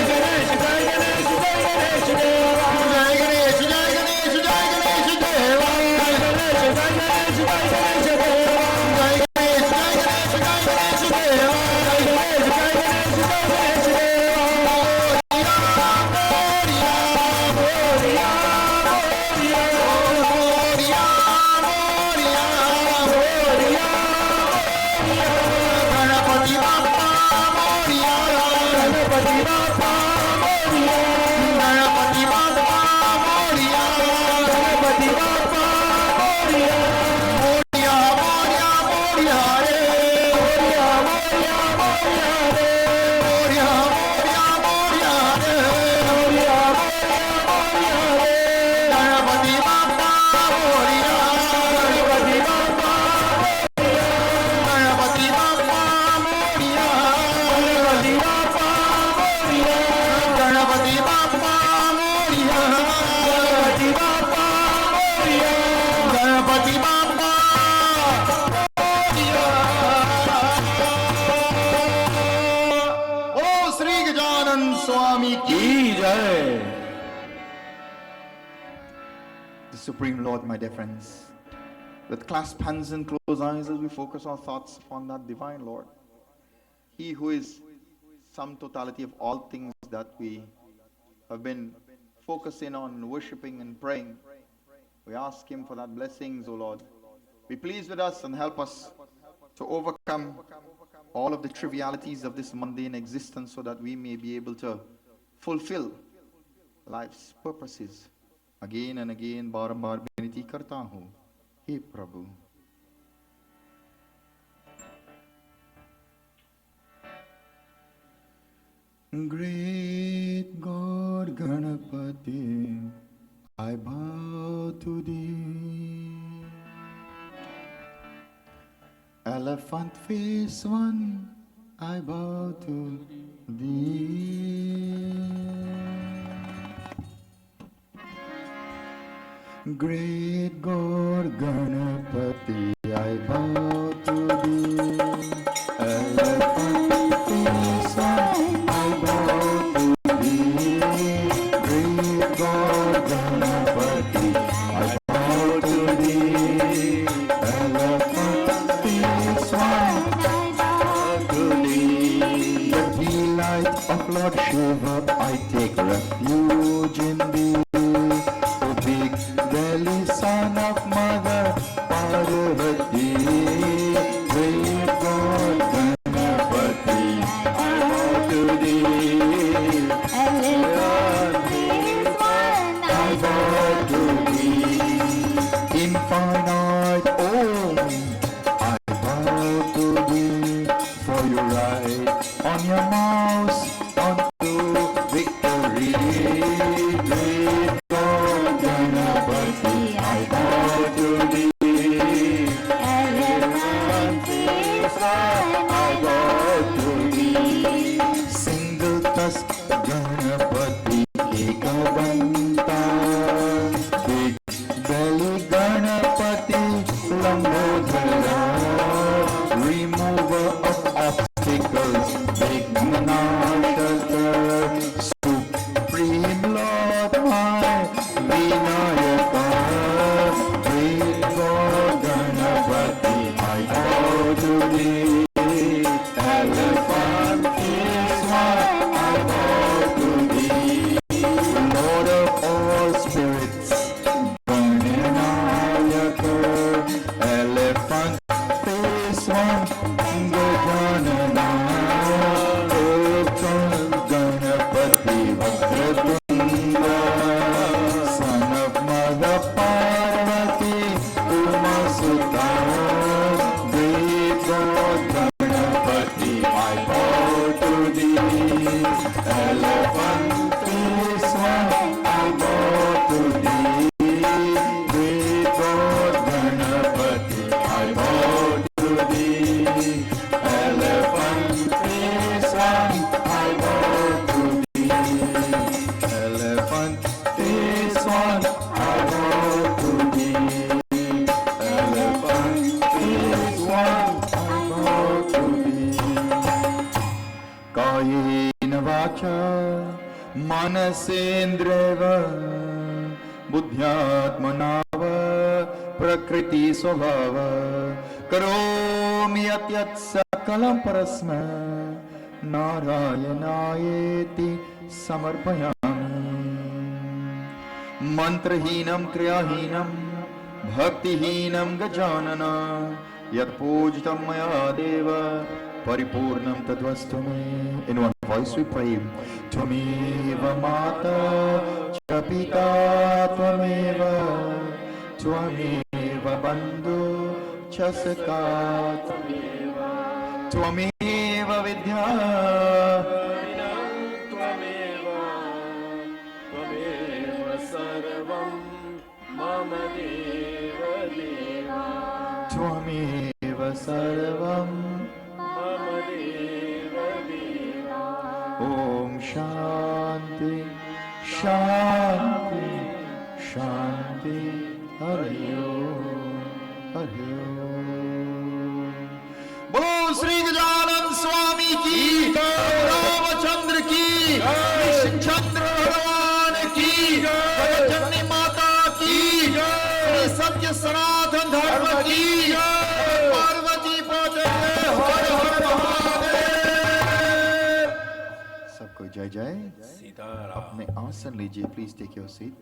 गणेश जय गणेश जय गणेश देवा जय गणेश जय गणेश जय गणेश देवा गणेश जय गणेश जय गणेश देवा जय गणेश जय गणेश जय गणेश देवा जय गणेश जय गणेश जय गणेश देवा मोरिया मोरिया मोरिया मोरिया मोरिया मोरिया गणपति बाप्पा मोरिया गणपति बाप्पा मोरिया गणपति बाप्पा मोरिया गणपति बाप्पा मोरिया मोरिया मोरिया मोरिया रे मोरिया मोरिया मोरिया रे मोरिया मोरिया मोरिया रे मोरिया मोरिया मोरिया रे गणपति बाप्पा मोरिया गणपति बाप्पा मोरिया गणपति बाप्पा मोरिया गणपति बाप्पा मोरिया गणपति बाप्पा मोरिया गणपति बाप्पा मोरिया गणपति बाप्पा मोरिया ओ श्री गजानन स्वामी की जय The Supreme Lord, my dear friends, with clasped hands and closed eyes as we focus our thoughts upon that divine Lord, He who is sum totality of all things that we have been focusing on, worshipping and praying, we ask Him for that blessings, O Lord. Be pleased with us and help us to overcome all of the trivialities of this mundane existence so that we may be able to fulfill life's purposes. Again and again, बारंबार विनती करता हूँ, हे प्रभु. Great God Ganapati, I bow to thee. Elephant face one, I bow to thee. Great God Ganapati, I bow to thee. Elephant face one, I bow to thee. Great God Ganapati, I bow to thee. Elephant face one, I bow to thee. The delight of Lord Shiva, I take refuge in thee. O big belly son of Mother Parvati, great God Ganapati, I bow to thee. I bow to thee. Infinite Om, I bow to thee. For you ride on your mouse unto victory. Great God Ganapati, I bow to thee. Elephant face, I bow to thee. Single tusk Ganapati, Ekavanta. Big belly Ganapati, Lambodhara. Remover of obstacles, Vignanashaka. Supreme Lord, my Vinayaka. Great God Ganapati, I bow to thee. Elephant is one, I bow to thee. Lord of all spirits, Gananayaka. Elephant face one, Gajanana. Ganapati Vajradunda, son of Mother Parvati, Uma Sutta. Great God Ganapati, I bow to thee. Elephant face one, I bow to thee. Great God Ganapati, I bow to thee. Elephant face one, I bow to thee. Elephant face one, I bow to thee. Elephant face one, I bow to thee. Kayena vacha manasendreva buddhyatmanava prakriti swabhava karomi yatyat sakalam parasma Narayanayeti samarpayami. Mantrahinam kriyahinam bhaktihinam gajanana yat pujitam maya deva paripurnam tadvastu me. In one voice we pray. Tvameva mata cha pita tvameva, tvameva bandhu cha sakha tvameva, tvameva vidya tvameva, tvameva sarvam mama deva deva, tvameva sarvam mama deva deva. Om Shanti Shanti Shanti Hari Om Hari Om. Bolo Sri Gajanan Swami ki, Ramachandra ki, Chandra Bhagavan ki, Janni Mata ki, Sri Satya Sanatan Dharma ki, Parvati Pate Har Har Mahadev. सबको जय जय. अपने आसन लीजिए. Please take your seat.